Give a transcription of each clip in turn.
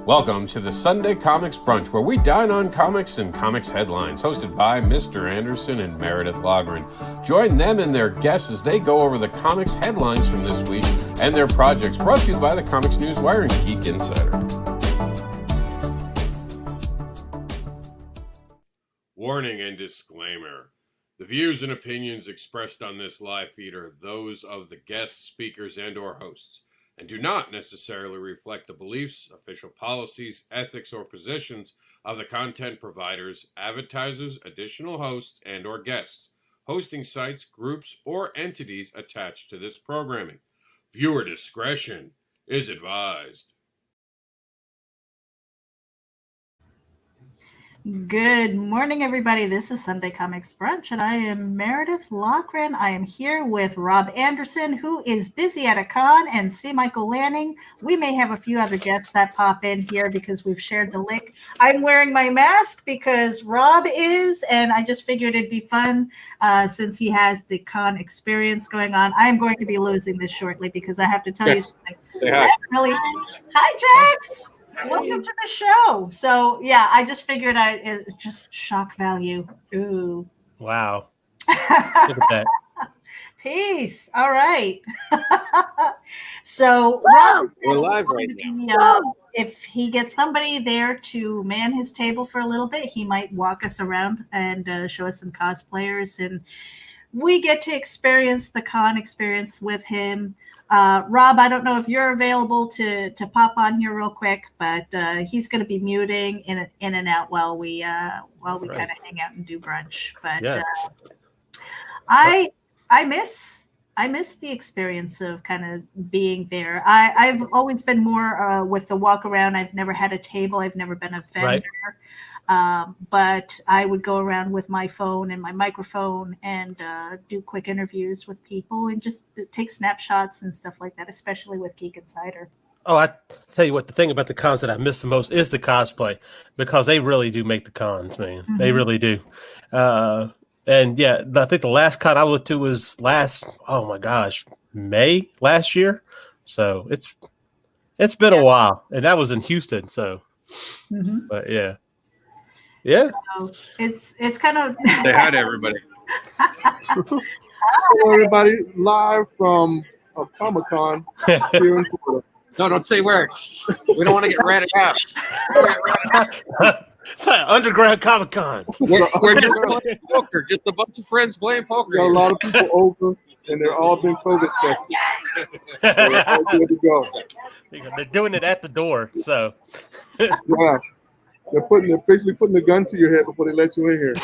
Welcome to the Sunday Comics Brunch, where we dine on comics and comics headlines, hosted by Mr. Andersin and Meredith Loughran. Join them and their guests as they go over the comics headlines from this week and their projects, brought to you by the Comics News Wire and Geek Insider. Warning and disclaimer. The views and opinions expressed on this live feed are those of the guests, speakers, and or hosts, and do not necessarily reflect the beliefs, official policies, ethics, or positions of the content providers, advertisers, additional hosts, and or guests, hosting sites, groups, or entities attached to this programming. Viewer discretion is advised. Good morning, everybody. This is Sunday Comics Brunch, and I am Meredith Loughran. I am here with Rob Andersin, who is busy at a con, and C. Michael Lanning. We may have a few other guests that pop in here because we've shared the link. I'm wearing my mask because Rob is, and I just figured it'd be fun since he has the con experience going on. I am going to be losing this shortly because I have to tell you something. Say hi. Hi, Jax. Welcome to the show. So, yeah, I just figured it just shock value. Ooh. Wow. Look at that. Peace. All right. So, Rob, We're live right now. If he gets somebody there to man his table for a little bit, he might walk us around and show us some cosplayers. And we get to experience the con experience with him. Rob, I don't know if you're available to pop on here real quick, but he's going to be muting in and out while we kind of hang out and do brunch. But Yes. I miss the experience of kind of being there. I've always been more with the walk around. I've never had a table. I've never been a vendor. Right. But I would go around with my phone and my microphone and do quick interviews with people and just take snapshots and stuff like that, especially with Geek Insider. Oh, I tell you what, the thing about the cons that I miss the most is the cosplay, because they really do make the cons, man. Mm-hmm. They really do. And yeah, I think the last con I went to was May last year. So it's been a while, and that was in Houston. So, but yeah. Yeah. So it's kind of Say hi to everybody. Hello, everybody, live from Comic-Con here in Florida. No, don't say where. We don't want to get ratted out. It's like underground Comic Cons. We're just playing poker. Just a bunch of friends playing poker. We got a lot of people over, and they're all been COVID tested. So they're all good to go. They're doing it at the door. So, Yeah, they're basically putting the gun to your head before they let you in here.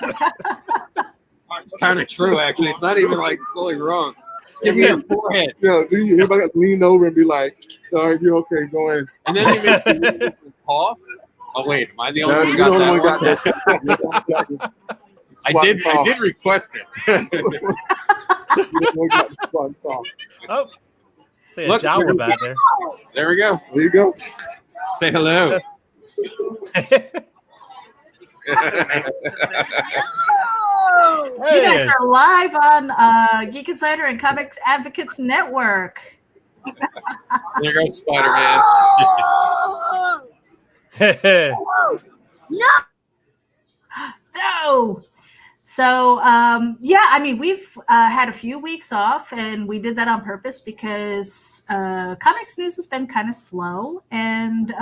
It's kind of true, actually. It's not even like fully wrong. Give me your forehead. Yeah, everybody got to lean over and be like, "All right, you're okay. Go in." And then you make me cough. Oh wait, am I the only one who You're got the only that one one? got that. I did request it. You're the one got the squat and cough. oh, say a Look, Jawa back there. There we go. There you go. Say hello. You guys are live on Geek Insider and Comics Advocates Network. There goes Spider-Man. No. So, yeah, I mean, we've had a few weeks off, and we did that on purpose because comics news has been kind of slow. And,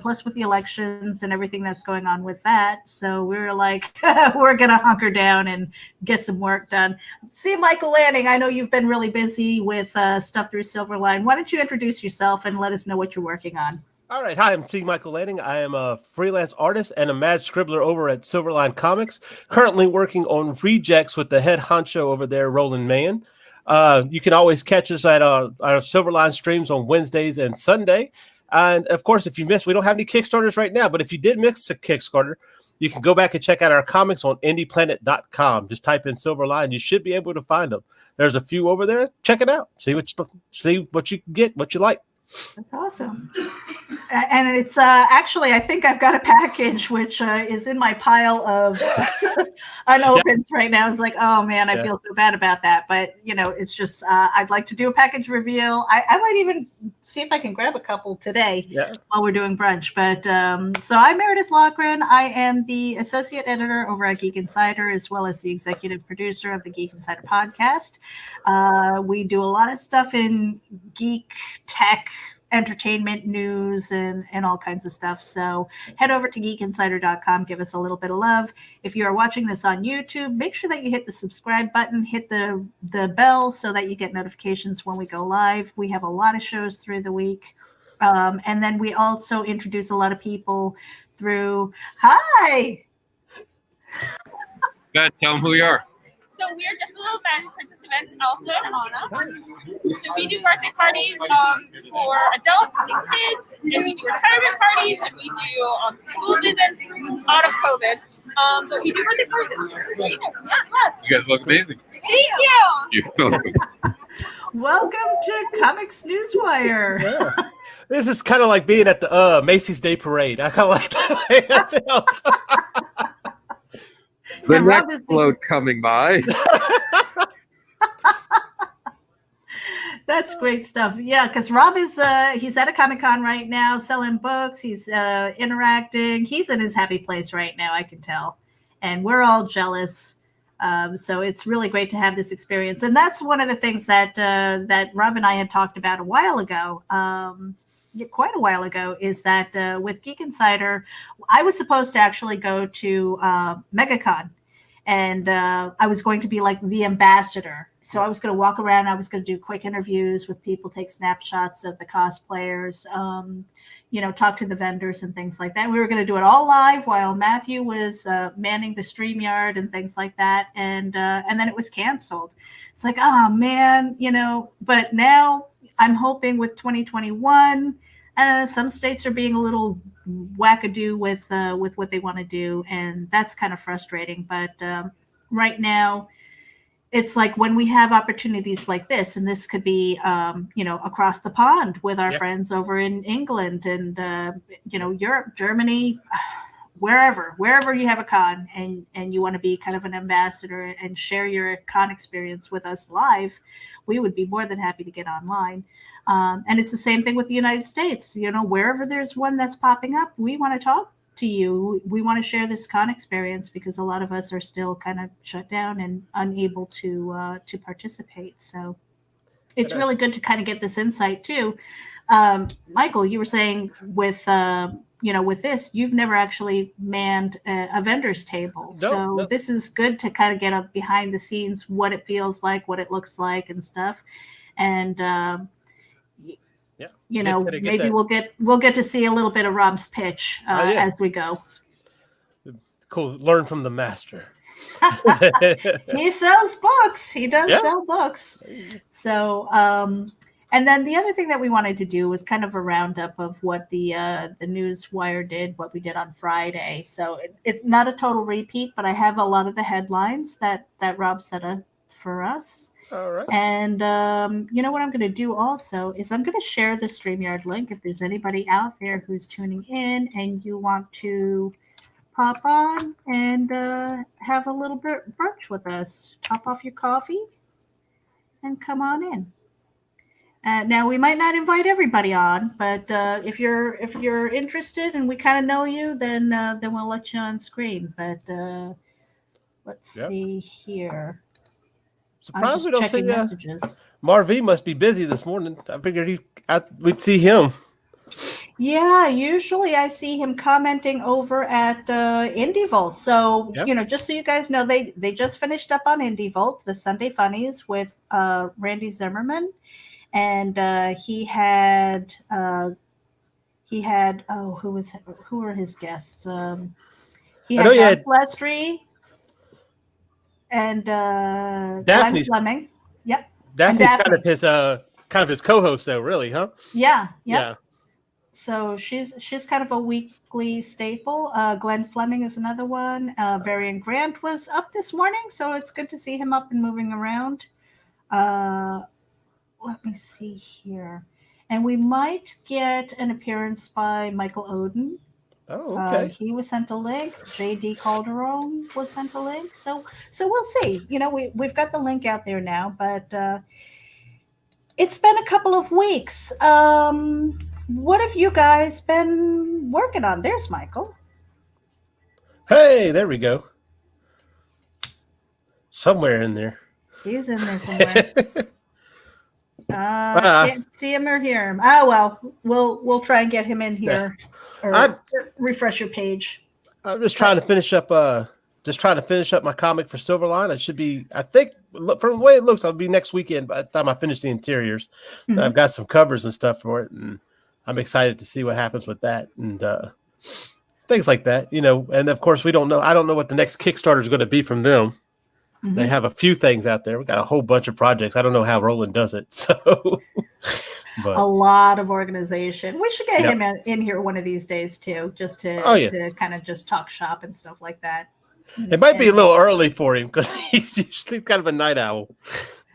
plus with the elections and everything that's going on with that. So we were like, we're going to hunker down and get some work done. See, Michael Lanning, I know you've been really busy with stuff through Silverline. Why don't you introduce yourself and let us know what you're working on? All right. Hi, I'm C. Michael Lanning. I am a freelance artist and a mad scribbler over at Silverline Comics, currently working on Rejects with the head honcho over there, Roland Mann. You can always catch us at our Silverline streams on Wednesdays and Sunday. And, of course, if you missed, we don't have any Kickstarters right now, but if you did miss a Kickstarter, you can go back and check out our comics on indieplanet.com. Just type in Silverline. You should be able to find them. There's a few over there. Check it out. See what you can get, what you like. That's awesome. And it's actually, I think I've got a package which is in my pile of unopened right now. It's like, oh man, I feel so bad about that. But it's just I'd like to do a package reveal. I might even see if I can grab a couple today while we're doing brunch. But so I'm Meredith Loughran. I am the associate editor over at Geek Insider, as well as the executive producer of the Geek Insider podcast. We do a lot of stuff in geek tech, entertainment news, and all kinds of stuff. So head over to geekinsider.com, give us a little bit of love. If you are watching this on YouTube, make sure that you hit the subscribe button, hit the bell so that you get notifications when we go live. We have a lot of shows through the week. And then we also introduce a lot of people through, hi! Go ahead, tell them who you are. So we're Just a Little Men, Princess Events, Elsa and Anna. So we do birthday parties for adults and kids, and we do retirement parties, and we do school visits out of COVID. But we do birthday parties. You guys look amazing. Thank you. You're welcome. Welcome to Comics Newswire. Yeah. This is kind of like being at the Macy's Day Parade. I kind of like that. The next float coming by. That's great stuff. Yeah, because Rob is he's at a Comic-Con right now selling books. He's interacting. He's in his happy place right now, I can tell. And we're all jealous. So it's really great to have this experience. And that's one of the things that that Rob and I had talked about a while ago. Quite a while ago, is that with Geek Insider, I was supposed to actually go to MegaCon, and I was going to be like the ambassador. So I was going to walk around, I was going to do quick interviews with people, take snapshots of the cosplayers, talk to the vendors and things like that. We were going to do it all live while Matthew was manning the StreamYard and things like that. And then it was canceled. It's like, oh man, but now I'm hoping with 2021, some states are being a little wackadoo with what they want to do, and that's kind of frustrating. But right now, it's like when we have opportunities like this, and this could be, across the pond with our friends over in England and, Europe, Germany, wherever you have a con and you want to be kind of an ambassador and share your con experience with us live, we would be more than happy to get online. And it's the same thing with the United States. Wherever there's one that's popping up, we want to talk to you. We want to share this con experience because a lot of us are still kind of shut down and unable to participate. So it's really good to kind of get this insight too. Michael, you were saying with this, you've never actually manned a vendor's table. So this is good to kind of get up behind the scenes, what it feels like, what it looks like and stuff. And, maybe we'll get to see a little bit of Rob's pitch as we go. Cool. Learn from the master. He sells books. He does sell books. So, and then the other thing that we wanted to do was kind of a roundup of what the Newswire did, what we did on Friday. So it's not a total repeat, but I have a lot of the headlines that Rob set up for us. All right. And what I'm going to do also is I'm going to share the StreamYard link if there's anybody out there who's tuning in and you want to pop on and have a little bit brunch with us. Top off your coffee and come on in. Now we might not invite everybody on, but if you're interested and we kind of know you, then we'll let you on screen. But let's see here. Surprised we don't see messages. Marv must be busy this morning. I figured we'd see him. Yeah, usually I see him commenting over at Indievolt. So, just so you guys know, they just finished up on Indievolt, the Sunday Funnies with Randy Zimmerman. And he had who were his guests? He had Lestry and Glenn Fleming. Yep. Daphne's kind of his co-host though, really, huh? Yeah. So she's kind of a weekly staple. Glenn Fleming is another one. Varian Grant was up this morning, so it's good to see him up and moving around. Let me see here. and we might get an appearance by Michael Oden. Oh, okay. He was sent a link. JD Calderon was sent a link. So we'll see. We've got the link out there now, but it's been a couple of weeks. What have you guys been working on? There's Michael. Hey, there we go. Somewhere in there. He's in there somewhere. Can't see him or hear him. Well, we'll try and get him in here, or refresh your page. I'm just trying to finish up. My comic for Silverline. It should be. I think from the way it looks, I'll be next weekend. By the time I finish the interiors, I've got some covers and stuff for it, and I'm excited to see what happens with that and things like that. And of course, we don't know. I don't know what the next Kickstarter is going to be from them. Mm-hmm. They have a few things out there. We got a whole bunch of projects. I don't know how Roland does it. So, a lot of organization. We should get him in here one of these days too, just to kind of just talk shop and stuff like that. It might be a little early for him because he's usually kind of a night owl.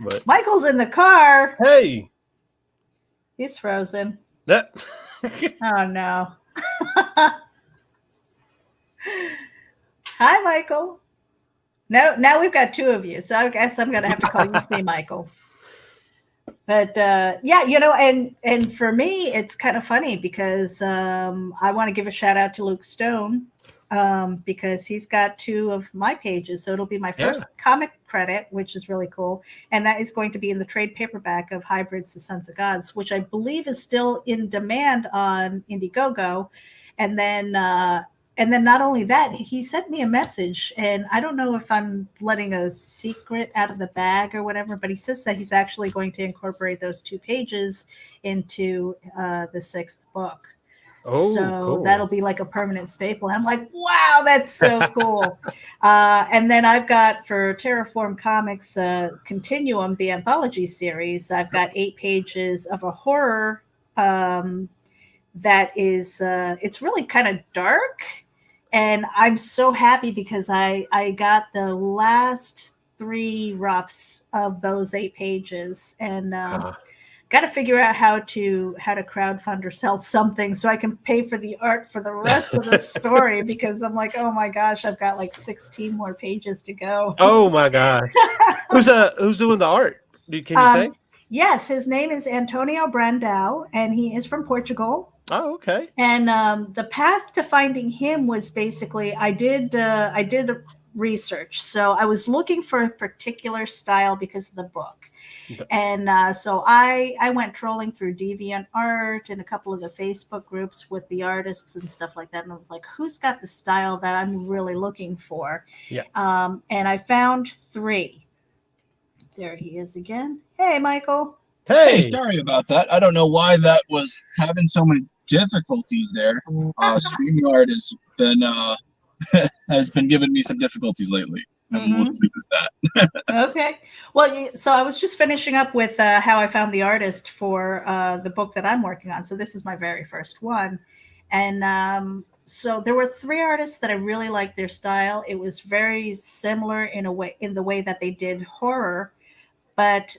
But Michael's in the car. Hey, he's frozen. Oh no. Hi, Michael. Now we've got two of you, so I guess I'm gonna have to call you C. Michael. But and for me, it's kind of funny because I want to give a shout out to Luke Stone because he's got two of my pages, so it'll be my first comic credit, which is really cool, and that is going to be in the trade paperback of Hybrids: The Sons of Gods, which I believe is still in demand on Indiegogo, and then not only that, he sent me a message, and I don't know if I'm letting a secret out of the bag or whatever, but he says that he's actually going to incorporate those two pages into the sixth book. Oh, so cool. That'll be like a permanent staple. And I'm like, wow, that's so cool. And then I've got for Terraform Comics Continuum, the anthology series, I've got 8 pages of a horror that is, it's really kind of dark. And I'm so happy because I got the last 3 roughs of those 8 pages, and got to figure out how to crowdfund or sell something so I can pay for the art for the rest of the story, because I'm like, oh my gosh, I've got like 16 more pages to go. Oh my gosh. Who's doing the art? Can you say? Yes, his name is Antonio Brandão, and he is from Portugal. Oh, okay. And the path to finding him was basically I did research. So I was looking for a particular style because of the book. Okay. And so I went trolling through DeviantArt and a couple of the Facebook groups with the artists and stuff like that. And I was like, who's got the style that I'm really looking for? Yeah. And I found 3. There he is again. Hey, Michael. Hey, sorry about that. I don't know why that was having so many difficulties there. StreamYard has been giving me some difficulties lately. And we'll just leave it at that. Okay. Well, so I was just finishing up with how I found the artist for the book that I'm working on. So this is my very first one. And so there were 3 artists that I really liked their style. It was very similar in the way that they did horror. But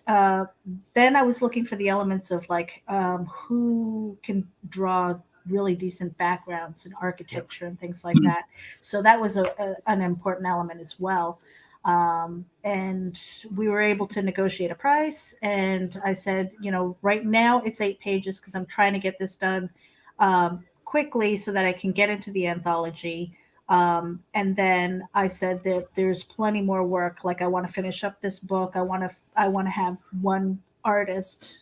then I was looking for the elements of like who can draw really decent backgrounds and architecture and things like that. So that was an important element as well. And we were able to negotiate a price. And I said, right now it's 8 pages because I'm trying to get this done quickly so that I can get into the anthology. And then I said that there's plenty more work. Like I want to finish up this book. I want to have 1 artist,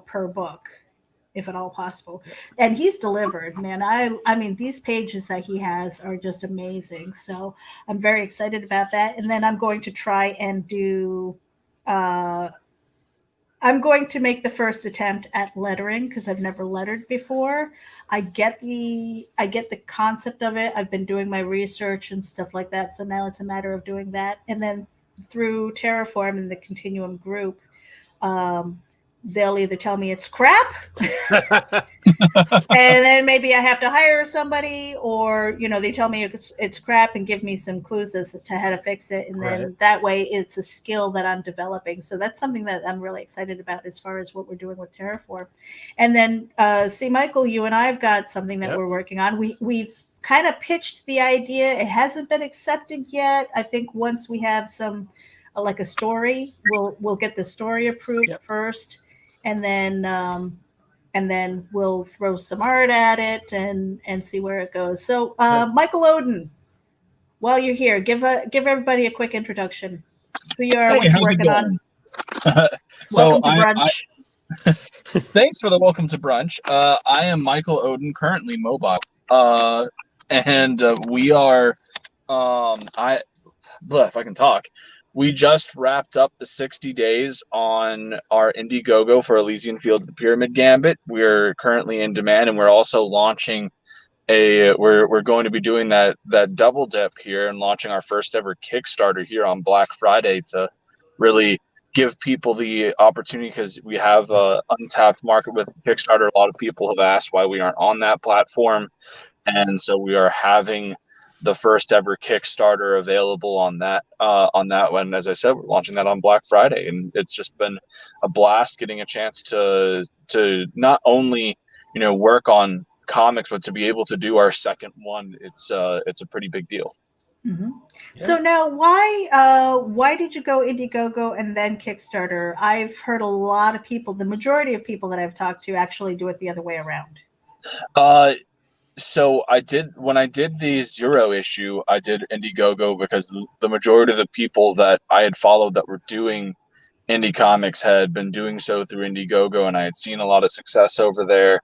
per book, if at all possible. And he's delivered, man. I mean, these pages that he has are just amazing. So I'm very excited about that. And then I'm going to try and do, I'm going to make the first attempt at lettering because I've never lettered before. I get the concept of it. I've been doing my research and stuff like that. So now it's a matter of doing that. And then through Terraform and the Continuum group, they'll either tell me it's crap and then maybe I have to hire somebody, or they tell me it's crap and give me some clues as to how to fix it, and then that way it's a skill that I'm developing. So that's something that I'm really excited about as far as what we're doing with Terraform. And then see, Michael, you and I have got something that we're working on. We've kind of pitched the idea. It hasn't been accepted yet. I think once we have some like a story, we'll get the story approved first, and then we'll throw some art at it and see where it goes. So Michael Oden, while you're here, give everybody a quick introduction. Who you are, what you're working on. So welcome to Brunch. Thanks for the welcome to Brunch. I am Michael Oden, currently mobile. And we are if I can talk. We just wrapped up the 60 days on our Indiegogo for Elysian Fields of the Pyramid Gambit. We're currently in demand, and we're also launching we're going to be doing that double dip here and launching our first ever Kickstarter here on Black Friday to really give people the opportunity, because we have a untapped market with Kickstarter. A lot of people have asked why we aren't on that platform, and so we are having the first ever Kickstarter available on that one. As I said, we're launching that on Black Friday, and it's just been a blast getting a chance to not only work on comics, but to be able to do our second one. It's a pretty big deal. Mm-hmm. Yeah. So now, why did you go Indiegogo and then Kickstarter? I've heard a lot of people, the majority of people that I've talked to, actually do it the other way around. So when I did the Zero issue, I did Indiegogo because the majority of the people that I had followed that were doing indie comics had been doing so through Indiegogo, and I had seen a lot of success over there.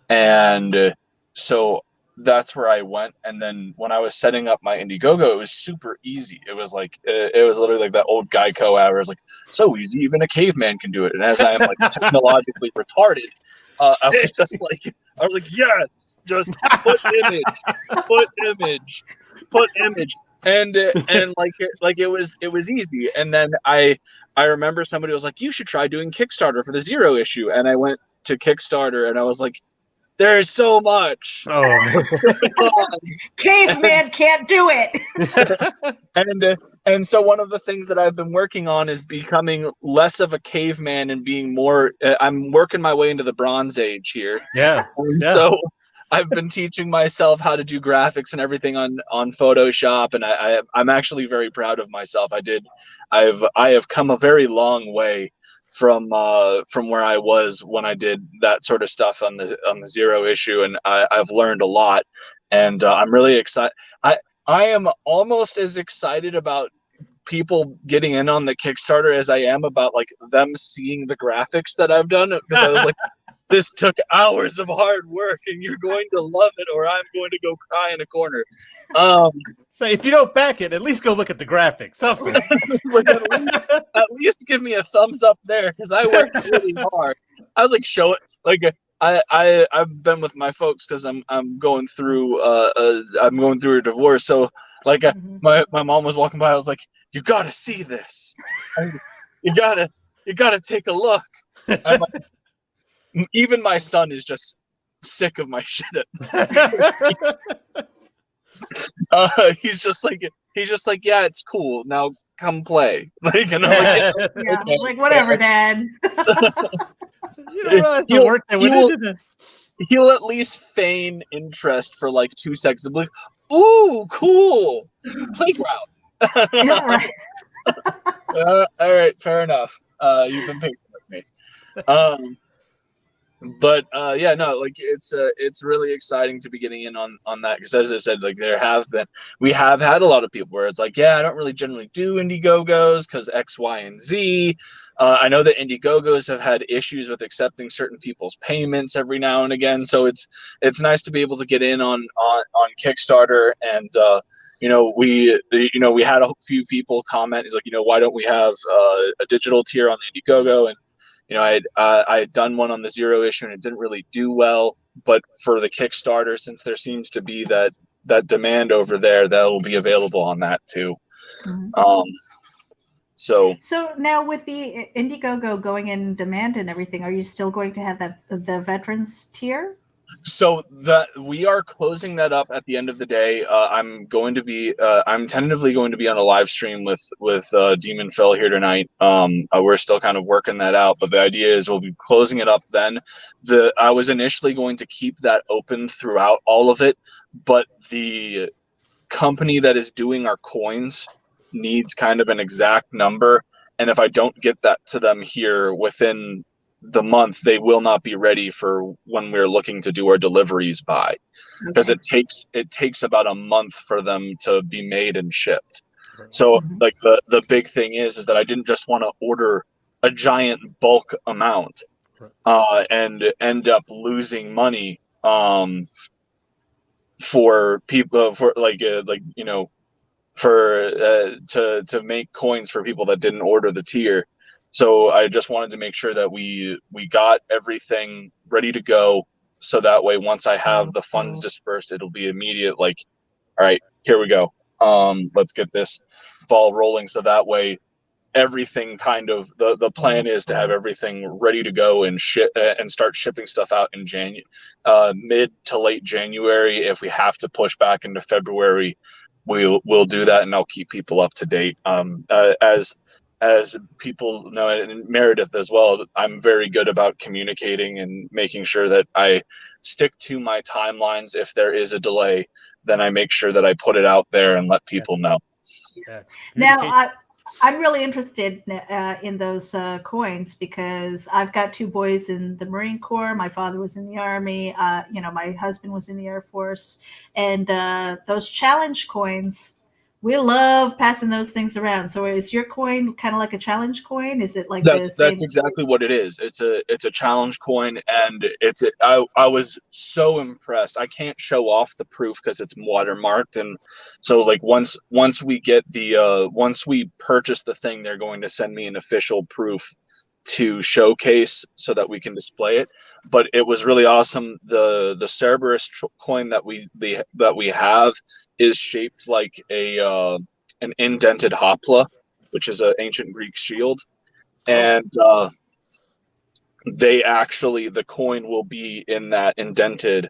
And so that's where I went. And then when I was setting up my Indiegogo, it was super easy. It was like, it was literally like that old Geico ad where it's like, so easy, even a caveman can do it. And as I am like technologically retarded, I was just like, yes, just put image, and it was easy. And then I remember somebody was like, you should try doing Kickstarter for the Zero issue. And I went to Kickstarter and I was like, there's so much. Caveman can't do it. And so one of the things that I've been working on is becoming less of a caveman and being more. I'm working my way into the Bronze Age here. Yeah. So I've been teaching myself how to do graphics and everything on Photoshop, and I'm actually very proud of myself. I have come a very long way from where I was when I did that sort of stuff on the Zero issue, and I've learned a lot, and I'm really excited. I am almost as excited about people getting in on the Kickstarter as I am about like them seeing the graphics that I've done, because I was like, this took hours of hard work, and you're going to love it, or I'm going to go cry in a corner. So if you don't back it, at least go look at the graphics. Something. Like at least give me a thumbs up there, because I worked really hard. I was like, show it. Like I've been with my folks because I'm going through a divorce. So like my mom was walking by. I was like, you got to see this. You gotta take a look. I'm like, even my son is just sick of my shit. He's just like, yeah, it's cool. Now come play. Like, and I'm like, yeah, okay. Like whatever, Dad. You don't realize the work that went into this. He'll at least feign interest for like 2 seconds. I'm like, ooh, cool playground. Yeah, right. All right, fair enough. You've been patient with me. But yeah, no, like it's really exciting to be getting in on that, because as I said, like we have had a lot of people where it's like, yeah, I don't really generally do Indiegogos because X, Y, and Z. I know that Indiegogos have had issues with accepting certain people's payments every now and again, so it's nice to be able to get in on Kickstarter. And we had a few people comment, is like, why don't we have a digital tier on the Indiegogo? And I had done one on the Zero issue and it didn't really do well, but for the Kickstarter, since there seems to be that demand over there, that will be available on that too. Mm-hmm. So now with the Indiegogo going in demand and everything, are you still going to have the veterans tier? So we are closing that up at the end of the day. I'm tentatively going to be on a live stream with Demon Phil here tonight. We're still kind of working that out, but the idea is we'll be closing it up then. I was initially going to keep that open throughout all of it, but the company that is doing our coins needs kind of an exact number, and if I don't get that to them here within the month, they will not be ready for when we're looking to do our deliveries by, because it takes about a month for them to be made and shipped. So like the big thing is that I didn't just want to order a giant bulk amount and end up losing money for people for to make coins for people that didn't order the tier. So I just wanted to make sure that we got everything ready to go, so that way once I have the funds dispersed, it'll be immediate, like, all right, here we go. Let's get this ball rolling. So that way everything kind of the plan is to have everything ready to go and ship and start shipping stuff out in mid to late January. If we have to push back into February, we'll do that, and I'll keep people up to date. As people know, and Meredith as well, I'm very good about communicating and making sure that I stick to my timelines. If there is a delay, then I make sure that I put it out there and let people know. Now, I'm really interested in those coins, because I've got two boys in the Marine Corps. My father was in the Army. My husband was in the Air Force. And those challenge coins, we love passing those things around. So is your coin kind of like a challenge coin? Is it like that's exactly what it is. It's a challenge coin, and I was so impressed. I can't show off the proof because it's watermarked, and so like once we get once we purchase the thing, they're going to send me an official proof to showcase so that we can display it. But it was really awesome. The Cerberus coin that we have is shaped like an indented hopla, which is an ancient Greek shield, and the coin will be in that indented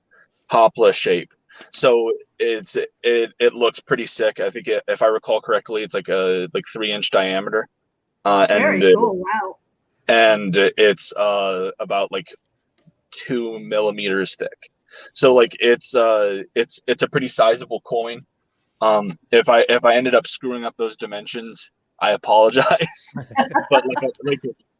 hopla shape. So it looks pretty sick. I think if I recall correctly, it's like 3-inch diameter. Very cool. Wow. And it's about like 2 millimeters thick. So like it's a pretty sizable coin. If I ended up screwing up those dimensions, I apologize. But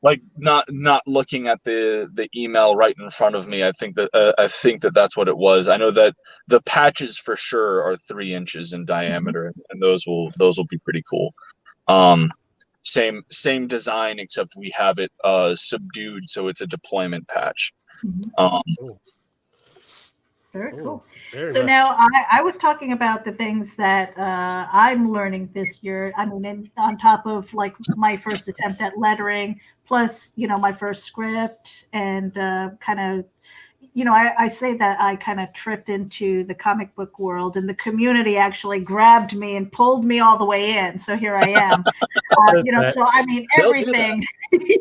like not looking at the email right in front of me, I think that that's what it was. I know that the patches for sure are 3 inches in diameter, and those will be pretty cool. Same design, except we have it subdued, so it's a deployment patch. Very cool. So now I was talking about the things that I'm learning this year. I mean, on top of like my first attempt at lettering, plus, my first script, and kind of, I say that I kind of tripped into the comic book world, and the community actually grabbed me and pulled me all the way in. So here I am. So I mean, everything.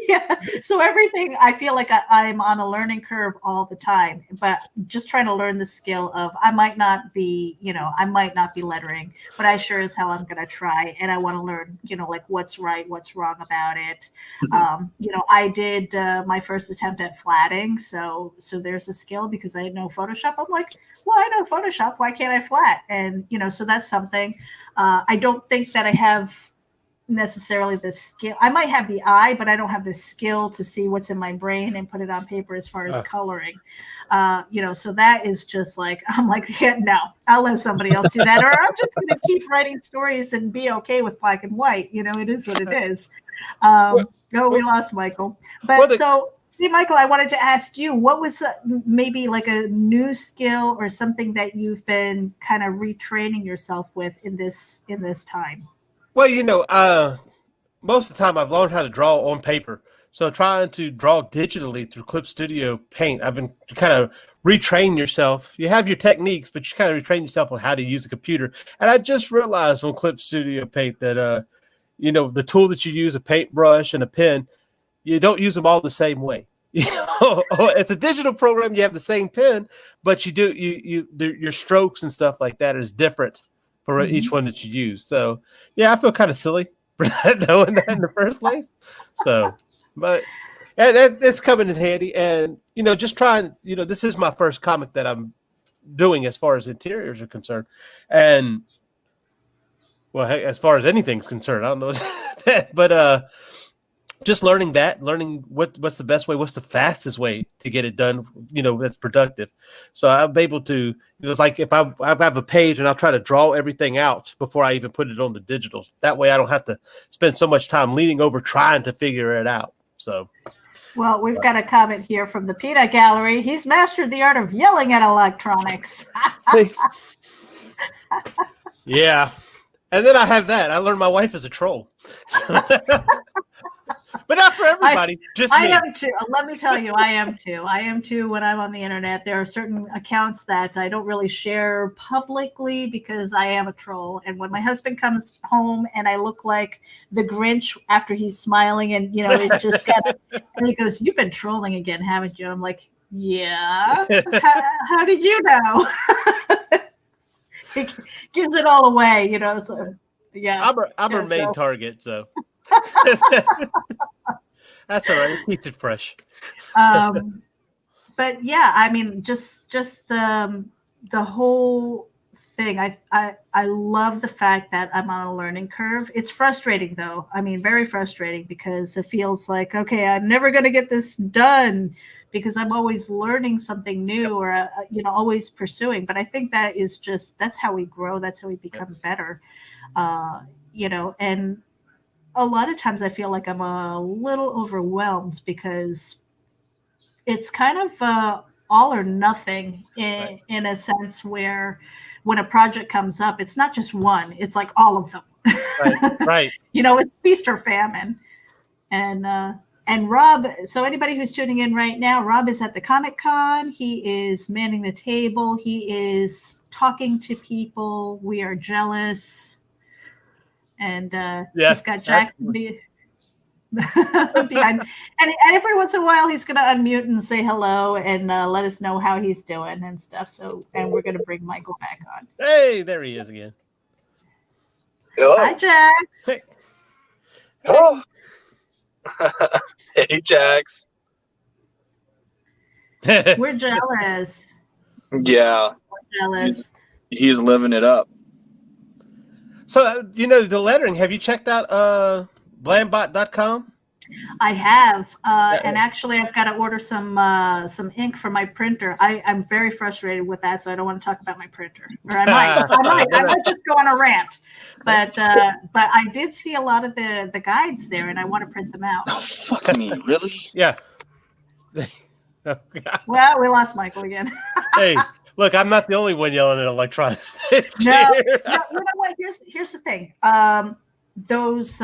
Yeah. So everything, I feel like I'm on a learning curve all the time, but just trying to learn the skill of, I might not be lettering, but I sure as hell I'm going to try. And I want to learn, like what's right, what's wrong about it. I did my first attempt at flatting. So there's a skill, because I know Photoshop. I'm like, well, I know Photoshop. Why can't I flat? And, so that's something. I don't think that I have necessarily the skill. I might have the eye, but I don't have the skill to see what's in my brain and put it on paper as far as coloring. So that is just like, I'm like, yeah, no, I'll let somebody else do that. Or I'm just going to keep writing stories and be okay with black and white. It is what it is. We lost Michael. But see, Michael, I wanted to ask you, what was maybe like a new skill or something that you've been kind of retraining yourself with in this time? Well, most of the time I've learned how to draw on paper. So trying to draw digitally through Clip Studio Paint, I've been kind of retrain yourself. You have your techniques, but you kind of retrain yourself on how to use a computer. And I just realized on Clip Studio Paint that the tool that you use, a paintbrush and a pen, you don't use them all the same way. It's a digital program. You have the same pen, but your strokes and stuff like that is different for each one that you use. So yeah, I feel kind of silly for not knowing that in the first place. So, but that's coming in handy. And just trying. This is my first comic that I'm doing as far as interiors are concerned, and well, hey, as far as anything's concerned, I don't know that, but just learning what's the best way, what's the fastest way to get it done, that's productive. So I'm able to, like if I have a page and I'll try to draw everything out before I even put it on the digitals. That way I don't have to spend so much time leaning over trying to figure it out. So. Well, we've got a comment here from the Peanut Gallery. He's mastered the art of yelling at electronics. See? Yeah. And then I have that. I learned my wife is a troll. But not for everybody. I am too. Let me tell you, I am too. I am too when I'm on the internet. There are certain accounts that I don't really share publicly because I am a troll. And when my husband comes home and I look like the Grinch after he's smiling and, it just got, and he goes, "You've been trolling again, haven't you?" And I'm like, "Yeah." How did you know? He gives it all away, so yeah. I'm her main target, so. That's all right. Keep it fresh. But yeah, I mean, just the whole thing. I love the fact that I'm on a learning curve. It's frustrating though. I mean, very frustrating because it feels like, okay, I'm never going to get this done because I'm always learning something new or, always pursuing. But I think that's how we grow. That's how we become better, and a lot of times I feel like I'm a little overwhelmed because it's kind of all or nothing in a sense where when a project comes up, it's not just one, it's like all of them. Right. It's feast or famine. And Rob, so anybody who's tuning in right now, Rob is at the Comic-Con. He is manning the table. He is talking to people. We are jealous. And he's got Jackson behind. And every once in a while, he's going to unmute and say hello and let us know how he's doing and stuff. So, and we're going to bring Michael back on. Hey, there he is again. Hello. Hi, Jax. Hey. Oh. Hey, Jax. We're jealous. Yeah. We're jealous. He's living it up. So, the lettering, have you checked out blandbot.com? I have. And actually, I've got to order some ink for my printer. I'm very frustrated with that, so I don't want to talk about my printer. Or I might just go on a rant. But I did see a lot of the guides there, and I want to print them out. Oh, fuck me. Really? Yeah. Well, we lost Michael again. Hey. Look, I'm not the only one yelling at electronics. No, you know what? Here's the thing. Those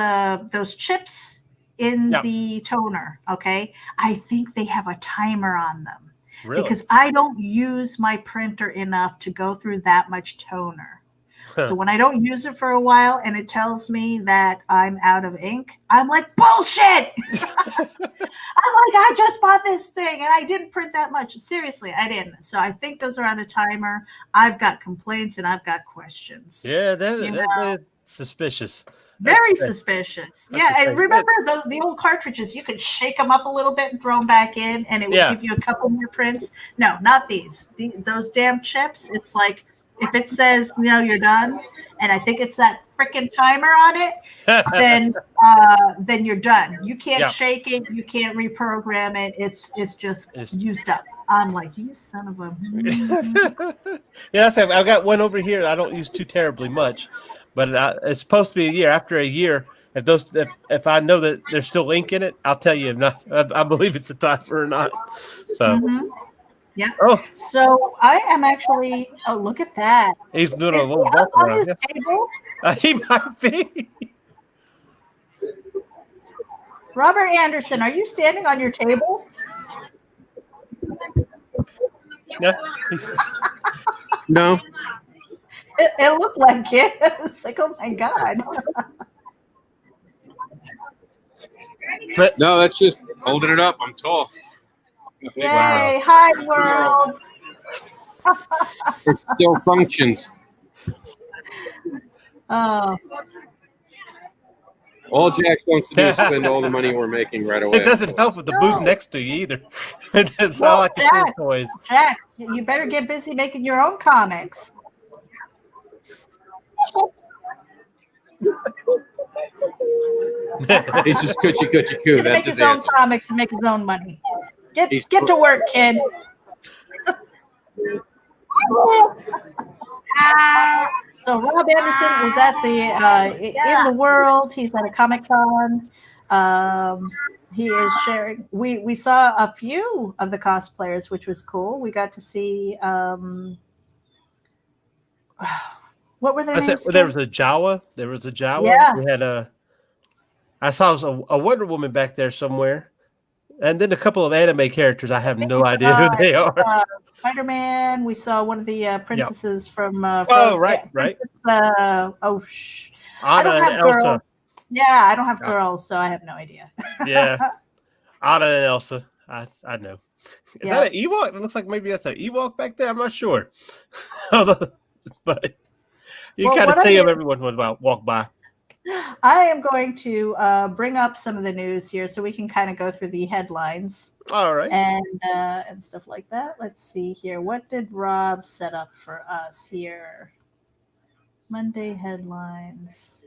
chips in the toner, okay? I think they have a timer on them. Really? Because I don't use my printer enough to go through that much toner. So when I don't use it for a while and it tells me that I'm out of ink, I'm like, bullshit! I'm like, I just bought this thing and I didn't print that much. Seriously, I didn't. So I think those are on a timer. I've got complaints and I've got questions. Yeah, that's suspicious. Very suspicious. Yeah, and remember the old cartridges, you could shake them up a little bit and throw them back in and it would give you a couple more prints. No, not these. Those damn chips, it's like, if it says, you're done, and I think it's that freaking timer on it, then you're done. You can't shake it. You can't reprogram it. It's just used up. I'm like, you son of a. Yeah, I've got one over here. I don't use too terribly much, but it's supposed to be a year. After a year, if I know that there's still ink in it, I'll tell you if not. I believe it's a timer or not. So. Mm-hmm. Yeah. Oh. So I am actually. Oh, look at that. He's doing a little walk on his table. He might be. Robert Anderson, are you standing on your table? No. No. It looked like it. It's like, oh my god. No, that's just holding it up. I'm tall. Yay! Wow. Hi, world. It still functions. Oh, All Jax wants to do is spend all the money we're making right away. It doesn't help with the booth next to you either. That's all I can say, toys. Jax, you better get busy making your own comics. He's just coochie coo. He's gonna That's make his his own answer. comics and make his own money. Get to work, kid. So Rob Anderson was at the in the world. He's at a Comic-Con. He is sharing. We saw a few of the cosplayers, which was cool. We got to see what were their names? There was a Jawa. There was a Jawa. Yeah. We had I saw a Wonder Woman back there somewhere, and then a couple of anime characters. I have no idea who they are. Spider-Man. We saw one of the princesses from. Oh, right. I Anna don't and have girls. Elsa. Yeah, I don't have girls, so I have no idea. Yeah, Anna and Elsa. I know. Is that an Ewok? It looks like maybe that's an Ewok back there. I'm not sure, but you kind of see them every once in a while walk by. I am going to bring up some of the news here so we can kind of go through the headlines. All right. And stuff like that. Let's see here. What did Rob set up for us here? Monday headlines.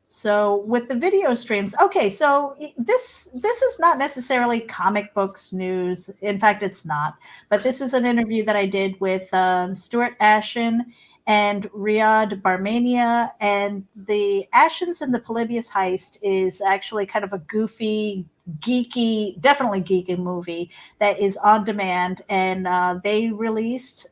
So with the video streams, okay, so this is not necessarily comic books news. In fact, it's not. But this is an interview that I did with Stuart Ashen and Riyadh Barmania, and the Ashens and the Polybius Heist is actually kind of a goofy, geeky, definitely geeky movie that is on demand, and they released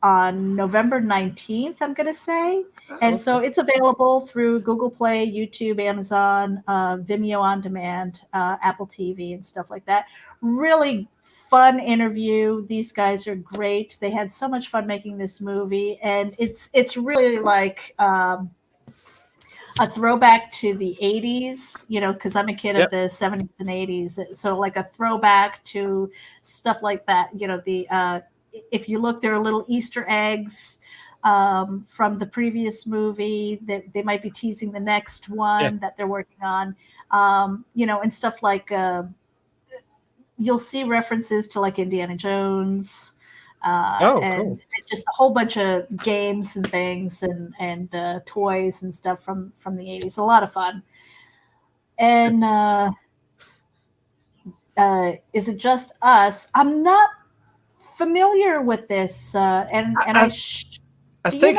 on November 19th, I'm going to say. And so it's available through Google Play, YouTube, Amazon, Vimeo On Demand, Apple TV, and stuff like that. Really fun interview. These guys are great. They had so much fun making this movie, and it's really like a throwback to the 80s, you know, because I'm a kid of the 70s and 80s. So like a throwback to stuff like that. You know, the if you look, there are little Easter eggs from the previous movie that they might be teasing the next one that they're working on, you know, and stuff like you'll see references to like Indiana Jones and just a whole bunch of games and things and toys and stuff from the 80s. A lot of fun. And Is It Just Us? I'm not familiar with this, and I think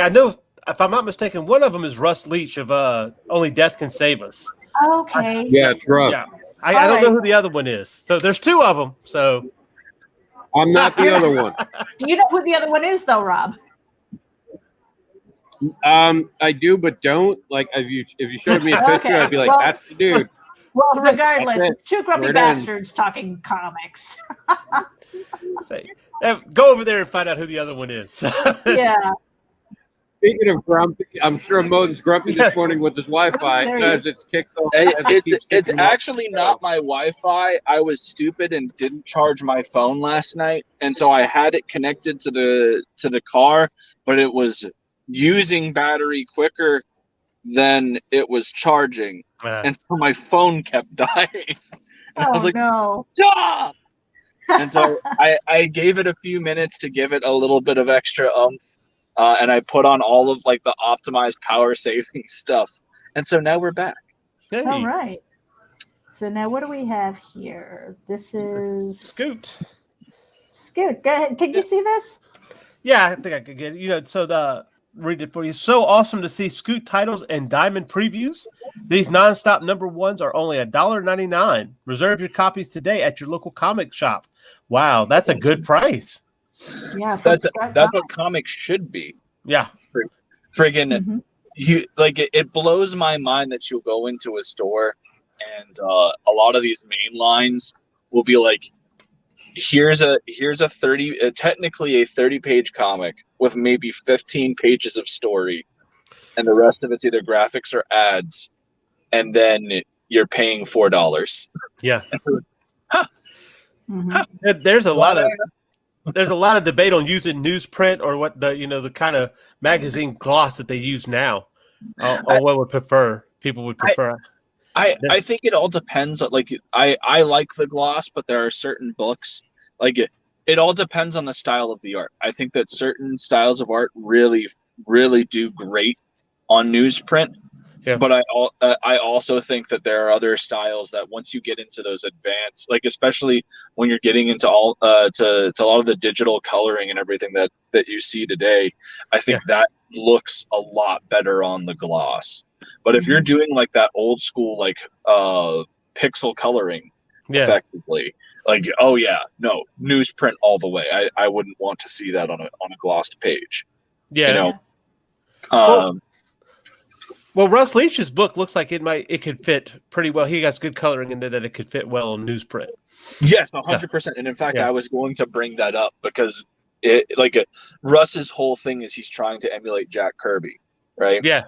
I know, if I'm not mistaken, one of them is Russ Leach of Only Death Can Save Us. Okay. It's Russ. Yeah. I don't know who the other one is. So there's two of them. So I'm not the other one. Do you know who the other one is, though, Rob? I do, but don't. Like, if you showed me a picture, I'd be like, that's the dude. Well, regardless, it's two grumpy bastards talking comics. Go over there and find out who the other one is. Yeah. Speaking of grumpy, I'm sure Moden's grumpy this morning with his Wi-Fi because it's kicked off. It's actually not my Wi-Fi. I was stupid and didn't charge my phone last night, and so I had it connected to the car, but it was using battery quicker than it was charging, and so my phone kept dying. And I was like, no. Stop! And so I gave it a few minutes to give it a little bit of extra oomph. And I put on all of like the optimized power saving stuff. And so now we're back. Hey. All right. So now what do we have here? This is Scoot. Go ahead. Can you see this? Yeah, I think I could get it. You know, so read it for you. So awesome to see Scoot titles and diamond previews. These nonstop number ones are only $1.99. Reserve your copies today at your local comic shop. Wow, that's a good price. Yeah, that's what comics should be. Yeah, friggin' you like it blows my mind that you'll go into a store and a lot of these main lines will be like, here's a 30 technically a 30-page comic with maybe 15 pages of story, and the rest of it's either graphics or ads, and then you're paying $4. Yeah. Huh. There's a lot of debate on using newsprint or what the kind of magazine gloss that they use now, or what people would prefer. I think it all depends. Like I like the gloss, but there are certain books like it all depends on the style of the art. I think that certain styles of art really do great on newsprint. Yeah. But I also think that there are other styles that once you get into those advanced, like especially when you're getting into all to a lot of the digital coloring and everything that you see today, I think that looks a lot better on the gloss. But if you're doing like that old school like pixel coloring, effectively, like newsprint all the way. I wouldn't want to see that on a glossed page. Yeah. Well, Russ Leach's book looks like it could fit pretty well. He has good coloring in there that it could fit well on newsprint. Yes, 100%. And in fact, I was going to bring that up because Russ's whole thing is he's trying to emulate Jack Kirby, right? Yeah.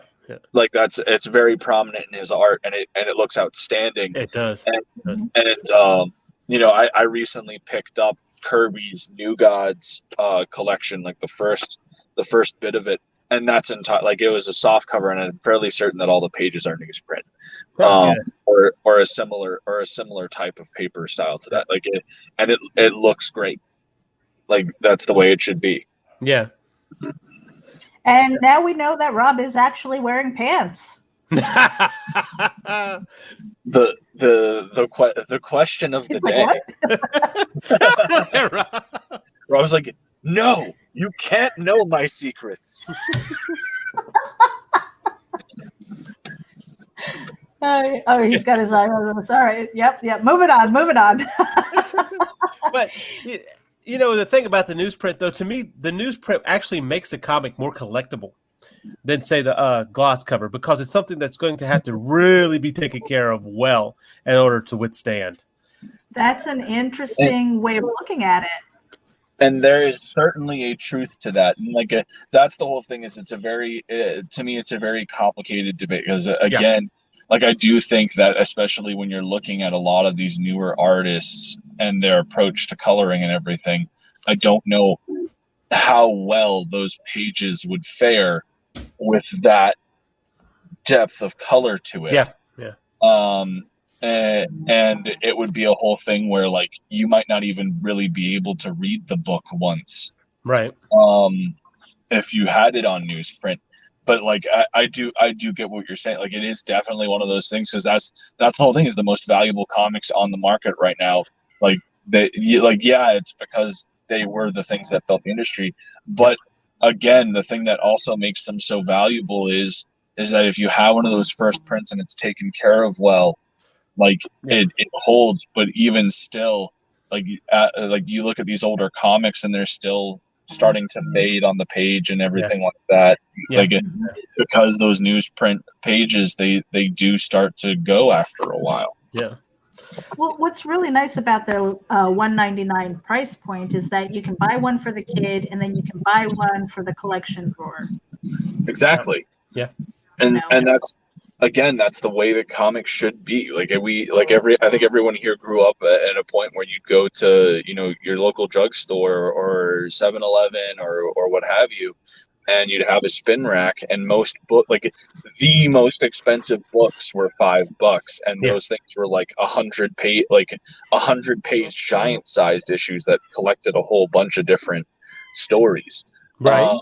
Like it's very prominent in his art, and it looks outstanding. It does. And I recently picked up Kirby's New Gods collection, like the first bit of it. And that's it was a soft cover, and I'm fairly certain that all the pages are newsprint, or a similar type of paper style to that. Like it looks great. Like that's the way it should be. Yeah. And now we know that Rob is actually wearing pants. The question of the day. Rob's like, no, you can't know my secrets. He's got his eye on this. All right. Yep. Moving on. But the thing about the newsprint, though, to me, the newsprint actually makes the comic more collectible than, say, the gloss cover, because it's something that's going to have to really be taken care of well in order to withstand. That's an interesting way of looking at it. And there is certainly a truth to that. And that's the whole thing. Is it's a very complicated debate, because again, I do think that especially when you're looking at a lot of these newer artists and their approach to coloring and everything, I don't know how well those pages would fare with that depth of color to it. And it would be a whole thing where you might not even really be able to read the book once, right? If you had it on newsprint. But I do get what you're saying. It is definitely one of those things, because that's the whole thing, is the most valuable comics on the market right now. It's because they were the things that built the industry. But again, the thing that also makes them so valuable is that if you have one of those first prints and it's taken care of well, it holds. But even still, you look at these older comics and they're still starting to fade on the page and everything like that. Because those newsprint pages, they do start to go after a while. Yeah. Well, what's really nice about the $1.99 price point is that you can buy one for the kid, and then you can buy one for the collection drawer. Exactly. Yeah. And that's the way that comics should be. I think everyone here grew up at a point where you'd go to your local drugstore or 7-Eleven or what have you, and you'd have a spin rack, and the most expensive books were $5, and those things were 100 page giant sized issues that collected a whole bunch of different stories. Right.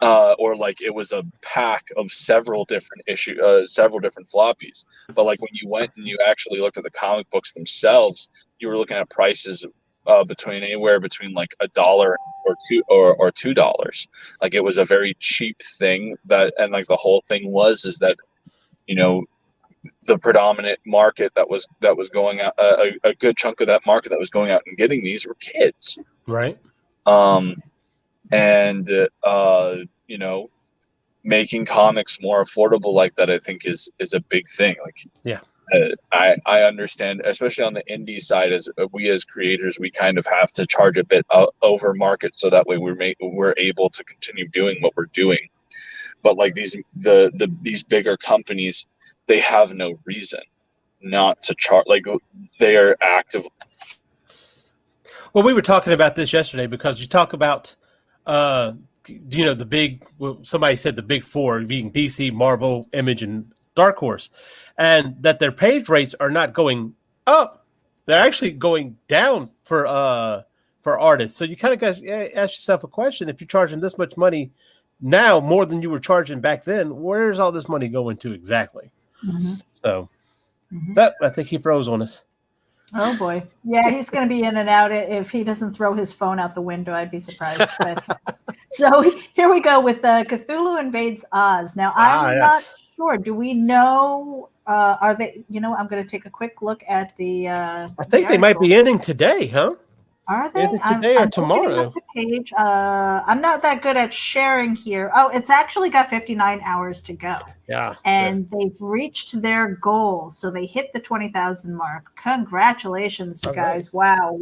Or it was a pack of several different floppies. But when you went and you actually looked at the comic books themselves, you were looking at prices anywhere between $1 or $2. It was a very cheap thing and the whole thing is that the predominant market that was going out, a good chunk of that market that was going out and getting these were kids, right? Making comics more affordable like that, I think is a big thing. I understand, especially on the indie side, as we as creators, we kind of have to charge a bit over market, so that way we're able to continue doing what we're doing. But these bigger companies, they have no reason not to charge. Like, they are active. Well, we were talking about this yesterday because you talk about, the big. Well, somebody said the big four being DC, Marvel, Image, and Dark Horse, and that their page rates are not going up; they're actually going down for artists. So you kind of got to ask yourself a question: if you're charging this much money now, more than you were charging back then, where's all this money going to exactly? Mm-hmm. So, but I think he froze on us. Oh boy. Yeah, he's going to be in and out. If he doesn't throw his phone out the window, I'd be surprised. But so here we go with Cthulhu Invades Oz. Now, I'm not sure. Do we know, are they, I'm going to take a quick look at the I think they might be ending today, huh? Are they? Today or tomorrow? The page. I'm not that good at sharing here. Oh, it's actually got 59 hours to go. Yeah. And they've reached their goal. So they hit the 20,000 mark. Congratulations, you guys. Right. Wow.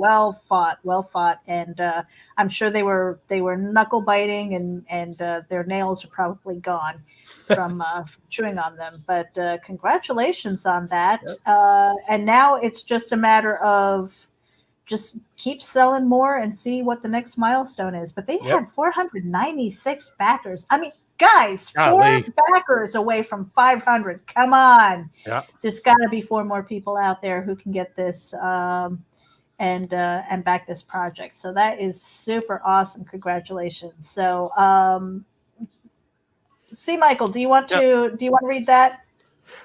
Well fought. And I'm sure they were knuckle biting and their nails are probably gone from chewing on them. But congratulations on that. Yep. And now it's just a matter of just keep selling more and see what the next milestone is. But they had 496 backers. I mean, guys, 4 backers away from 500. Come on. Yeah. There's got to be 4 more people out there who can get this and back this project. So that is super awesome. Congratulations. So, Michael, do you want to read that?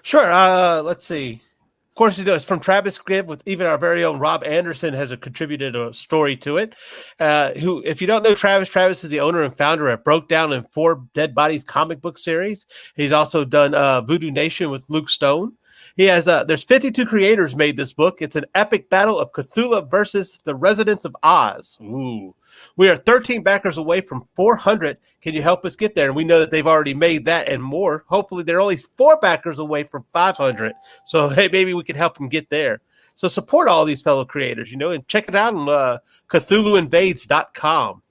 Sure. Let's see. Of course, it's from Travis Gibb, with even our very own Rob Anderson has contributed a story to it. Who, if you don't know Travis is the owner and founder of Broke Down in 4 Dead Bodies comic book series. He's also done Voodoo Nation with Luke Stone. He has there's 52 creators made this book. It's an epic battle of Cthulhu versus the residents of Oz. Ooh. We are 13 backers away from 400. Can you help us get there? And we know that they've already made that and more. Hopefully, they're only 4 backers away from 500. So, hey, maybe we can help them get there. So support all these fellow creators, and check it out on CthulhuInvades.com.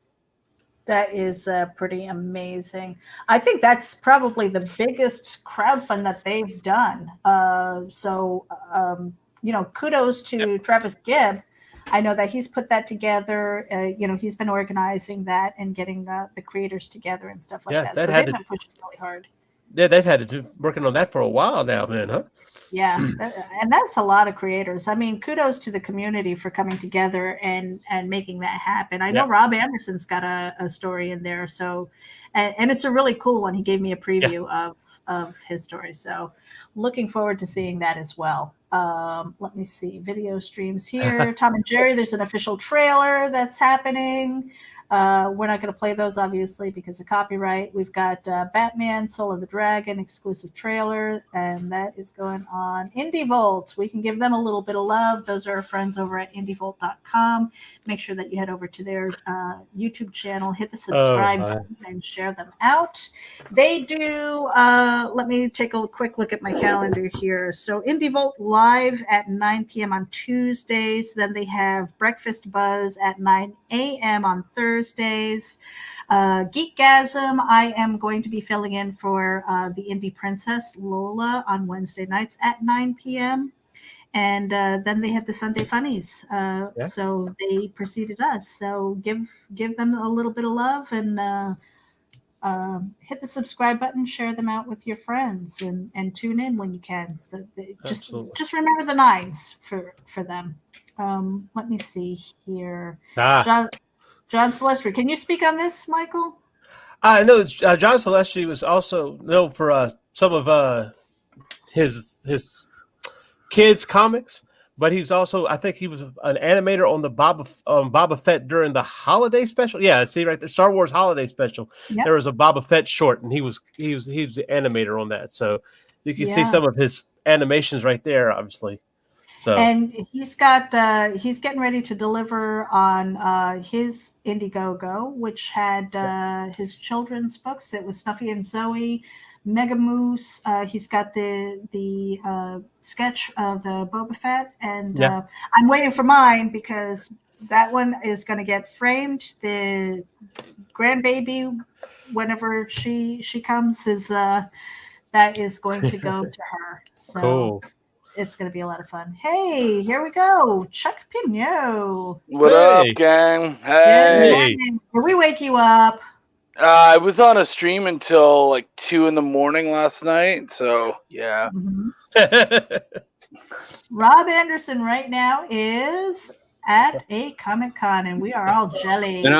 That is pretty amazing. I think that's probably the biggest crowdfund that they've done. Kudos to Travis Gibb. I know that he's put that together. He's been organizing that and getting the creators together and stuff like that. So they've been pushing really hard. Yeah, they've had to working on that for a while now, man, huh? Yeah, and that's a lot of creators. I mean, kudos to the community for coming together and making that happen. I know Rob Anderson's got a story in there, so and it's a really cool one. He gave me a preview of his story, so looking forward to seeing that as well. Let me see video streams here. Tom and Jerry, there's an official trailer that's happening. We're not going to play those, obviously, because of copyright. We've got Batman, Soul of the Dragon, exclusive trailer, and that is going on Indievolt. We can give them a little bit of love. Those are our friends over at Indievolt.com. Make sure that you head over to their YouTube channel, hit the subscribe button, and share them out. They do, let me take a quick look at my calendar here. So Indievolt live at 9 p.m. on Tuesdays. Then they have Breakfast Buzz at 9 a.m. on Thursdays. Geekgasm, I am going to be filling in for the Indie Princess Lola on Wednesday nights at 9 p.m. And then they had the Sunday Funnies. So they preceded us. So give them a little bit of love and hit the subscribe button, share them out with your friends, and tune in when you can. So just remember the 9s for them. Let me see here. John Celestri, can you speak on this, Michael? I know John Celestri was also known for some of his kids' comics, but he was also, I think he was an animator on the Boba Fett during the holiday special. Yeah, see right there, Star Wars holiday special. Yep. There was a Boba Fett short, and he was the animator on that. So you can see some of his animations right there, obviously. So. And he's getting ready to deliver on his Indiegogo, which had his children's books. It was Snuffy and Zoe, Mega Moose. He's got the sketch of the Boba Fett, and I'm waiting for mine because that one is going to get framed. The grandbaby, whenever she comes, is that is going to go to her. So Cool. it's going to be a lot of fun. Hey, here we go. Chuck Pignot. What Hey. up, gang? Good Hey. morning. Did we wake you up? I was on a stream until like 2 a.m. last night, so yeah. Rob Anderson right now is at a Comic-Con, and we are all jelly. And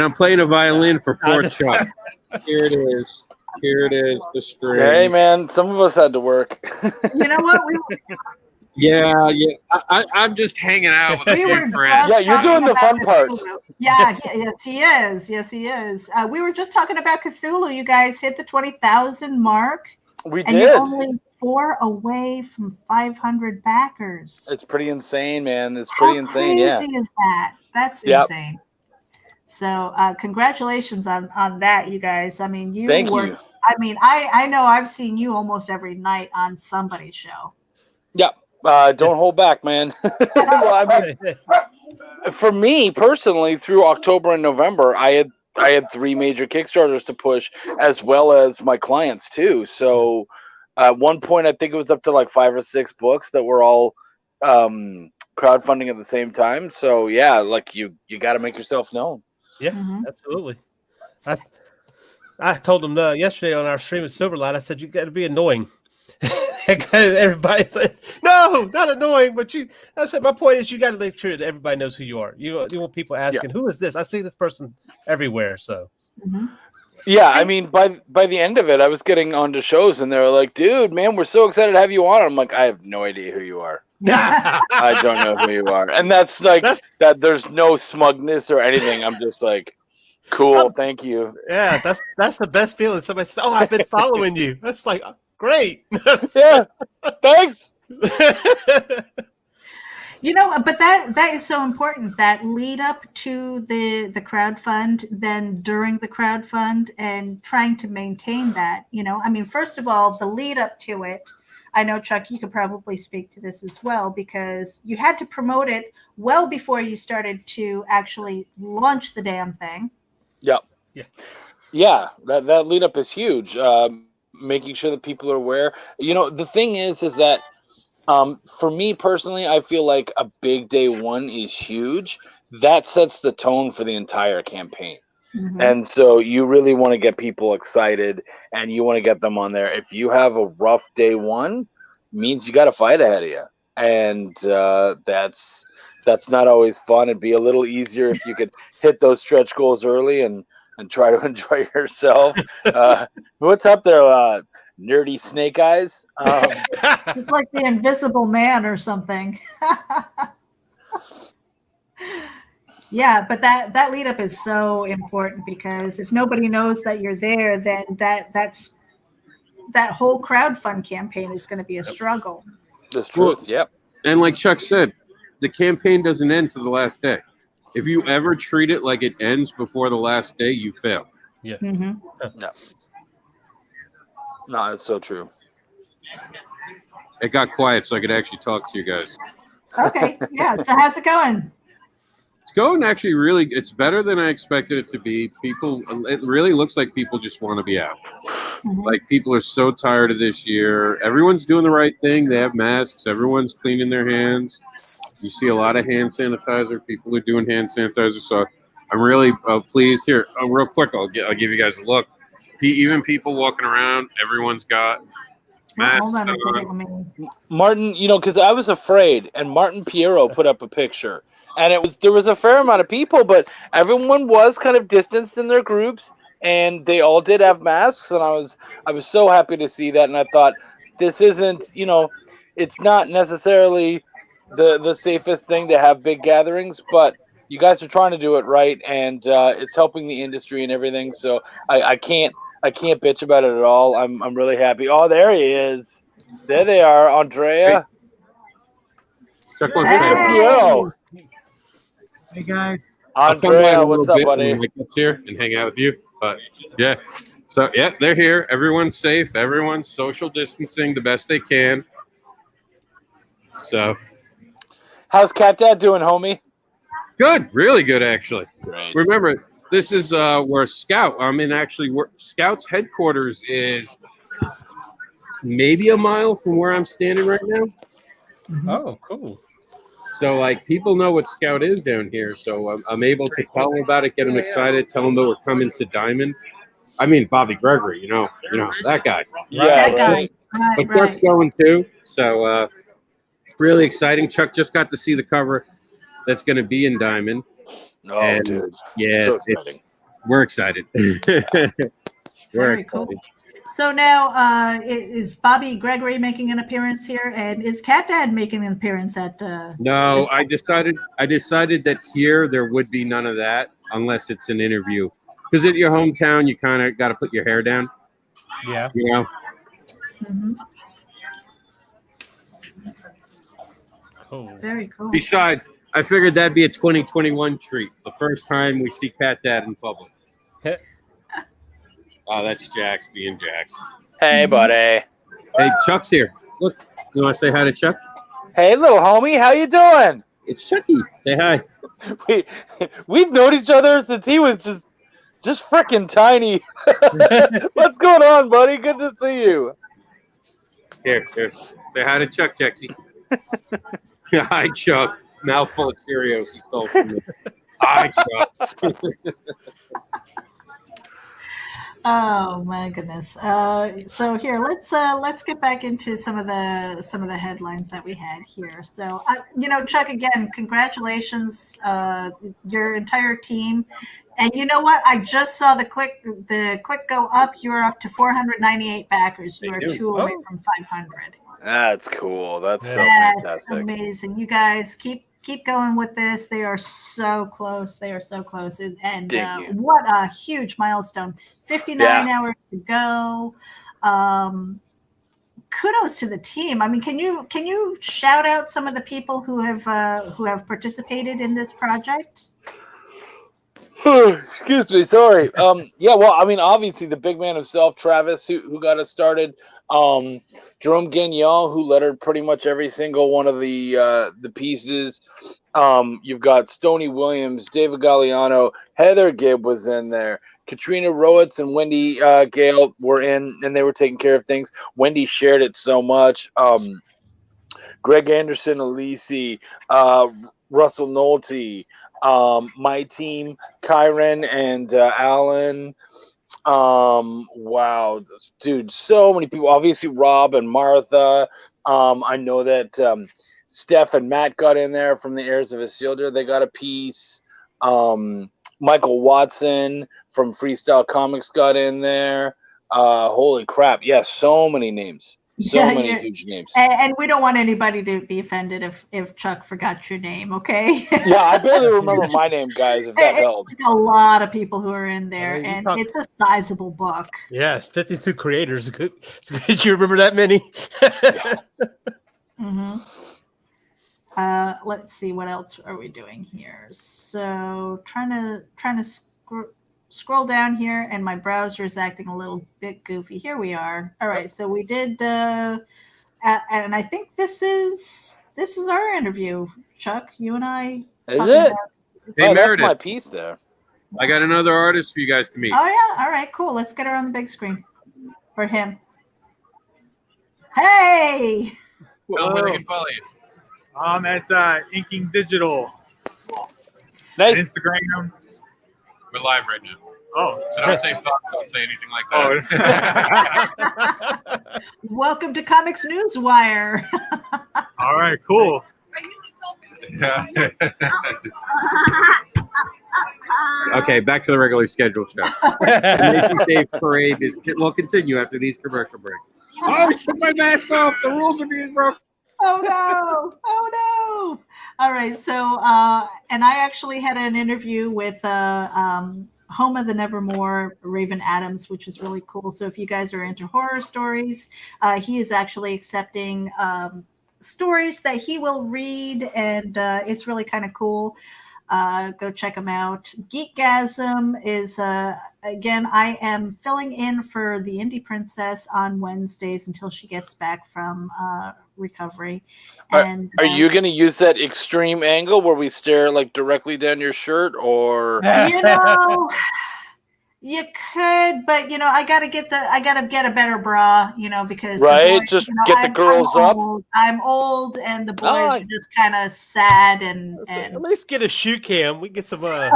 I'm playing a violin for poor Chuck. Here it is. Here it is. The string. Hey, man, some of us had to work. You know what? Yeah. I'm just hanging out with We a were good friend. Yeah, you're doing the fun part. Yeah, yes, he is. Yes, he is. We were just talking about Cthulhu. You guys hit the 20,000 mark. We And did. you're only 4 away from 500 backers. It's pretty insane, man. It's pretty insane. How Yeah. crazy is that? That's Yep. insane. So congratulations on that, you guys. I mean, you Thank were. you. I mean, I know I've seen you almost every night on somebody's show. Yep. Don't hold back, man. Well, I mean, for me personally, through October and November, I had 3 major Kickstarters to push, as well as my clients too. So at one point, I think it was up to like 5 or 6 books that were all crowdfunding at the same time. So yeah, like you got to make yourself known. Yeah, absolutely. I told him yesterday on our stream at Silverlight, I said, you got to be annoying. Everybody said, no, not annoying, but I said, my point is you got to make sure that everybody knows who you are. You want people asking, who is this? I see this person everywhere. So, yeah, I mean, by the end of it, I was getting onto shows and they were like, dude, man, we're so excited to have you on. I'm like, I have no idea who you are. I don't know who you are. And that's like, that there's no smugness or anything. I'm just like, cool, thank you. Yeah, that's the best feeling. Somebody says, oh, I've been following you. That's like, great. Yeah, thanks. You know, but that is so important, that lead up to the crowdfund, then during the crowdfund, and trying to maintain that. You know, I mean, first of all, the lead up to it, I know, Chuck, you could probably speak to this as well, because you had to promote it well before you started to actually launch the damn thing. Yep. Yeah, that lead up is huge. Making sure that people are aware. You know, the thing is that for me personally, I feel like a big day one is huge. That sets the tone for the entire campaign. And so you really want to get people excited and you want to get them on there. If you have a rough day one, means you got a fight ahead of you. And that's not always fun. It'd be a little easier if you could hit those stretch goals early and try to enjoy yourself. What's up there, nerdy snake eyes? It's like the Invisible Man or something. Yeah, but that lead up is so important, because if nobody knows that you're there, then that whole crowdfund campaign is going to be a struggle. That's truth. Yep. And like Chuck said, the campaign doesn't end to the last day. If you ever treat it like it ends before the last day, you fail. Yeah. No, that's so true. It got quiet so I could actually talk to you guys. Okay, yeah. So how's it going? It's going actually really, it's better than I expected it to be. It really looks like people just want to be out. Like, people are so tired of this year. Everyone's doing the right thing. They have masks. Everyone's cleaning their hands. You see a lot of hand sanitizer. People are doing hand sanitizer. So I'm really pleased. Here, real quick, I'll give you guys a look. Even people walking around, everyone's got masks Hold on a second, on. let me- Martin, you know, because I was afraid, and Martin Piero put up a picture, and there was a fair amount of people, but everyone was kind of distanced in their groups, and they all did have masks, and I was so happy to see that, and I thought, this isn't, you know, it's not necessarily the safest thing to have big gatherings, but you guys are trying to do it right, and it's helping the industry and everything. So I can't bitch about it at all. I'm really happy. Oh, there he is. There they are, Andrea. Check one Hey. Mr. Piero. Hey guys. I'll come by in Andrea, a what's little up, bit buddy? when Mike gets here and hang out with you. But yeah, so yeah, they're here. Everyone's safe. Everyone's social distancing the best they can. So How's Cat Dad doing, homie? good, really good actually. Great. Remember, this is where Scout. Scout's headquarters is maybe a mile from where I'm standing right now. Oh, cool. So, like, people know what Scout is down here. So I'm able to tell them about it, get them excited, tell them that we're coming to Diamond. I mean, Bobby Gregory, you know that guy. Yeah, That guy. right. But Chuck's going too. So really exciting. Chuck just got to see the cover that's going to be in Diamond. Oh, And, dude. yeah, So exciting. we're excited. We're Very excited. cool. So now, is Bobby Gregory making an appearance here, and is Cat Dad making an appearance at? No, I decided that here there would be none of that unless it's an interview. Because at your hometown, you kind of got to put your hair down. Yeah. You know. Mm-hmm. Cool. Very cool. Besides, I figured that'd be a 2021 treat. The first time we see Cat Dad in public. Oh, that's Jax being Jax. Hey, buddy. Hey, Chuck's here. Look, you want to say hi to Chuck? Hey, little homie. How you doing? It's Chucky. Say hi. We've known each other since he was just freaking tiny. What's going on, buddy? Good to see you. Here. Say hi to Chuck, Jaxie. Hi, Chuck. Mouthful of Cheerios he stole from me. Hi, Chuck. Oh my goodness. So here, let's get back into some of the headlines that we had here. So Chuck, again, congratulations, your entire team. And you know what? I just saw the click go up. You're up to 498 backers. You are 2 away from 500. That's cool. That's so That's fantastic. amazing. You guys keep going with this. They are so close. And what a huge milestone. 59 hours to go. Kudos to the team. I mean, can you shout out some of the people who have participated in this project? Excuse me, sorry. Well, I mean, obviously the big man himself, Travis, who got us started. Jerome Gagnon, who lettered pretty much every single one of the pieces. You've got Stoney Williams, David Galliano, Heather Gibb was in there. Katrina Rowitz and Wendy Gale were in, and they were taking care of things. Wendy shared it so much. Greg Anderson, Alisi, Russell Nolte, my team, Kyron and Alan. Wow, dude, so many people. Obviously, Rob and Martha. I know that Steph and Matt got in there from the Heirs of Isildur. They got a piece. Michael Watson from Freestyle Comics got in there. Holy crap. Yeah, so many names. So many huge names. And we don't want anybody to be offended if Chuck forgot your name, okay? Yeah, I barely remember my name, guys, if that helps. A lot of people who are in there, and it's a sizable book. Yes, 52 creators. Did you remember that many? Mm-hmm. Let's see, what else are we doing here? So trying to scroll down here, and my browser is acting a little bit goofy. Here we are. All right, so we did, and I think this is our interview, Chuck. You and I. Is it? Hey, Meredith. That's my piece there. I got another artist for you guys to meet. Oh yeah. All right. Cool. Let's get her on the big screen for him. Hey. Tell them where they can follow you. That's Inking Digital. Nice. Instagram. We're live right now. Oh. So don't say fuck, don't say anything like that. Welcome to Comics Newswire. All right, cool. Okay, back to the regularly scheduled show. The Macy's Day Parade will continue after these commercial breaks. Oh, I took my mask off. The rules are being broken. Oh no. All right, so and I actually had an interview with Home of the Nevermore, Raven Adams, which is really cool. So if you guys are into horror stories, he is actually accepting stories that he will read, and it's really kind of cool. Go check him out. Geekgasm is, again, I am filling in for the Indie Princess on Wednesdays until she gets back from recovery. And are you going to use that extreme angle where we stare like directly down your shirt, or? You could, but I gotta get a better bra, because Right? the boys, Just get the girls up. I'm old, and the boys Ah. are just kind of sad and At least get a shoe cam. We get some A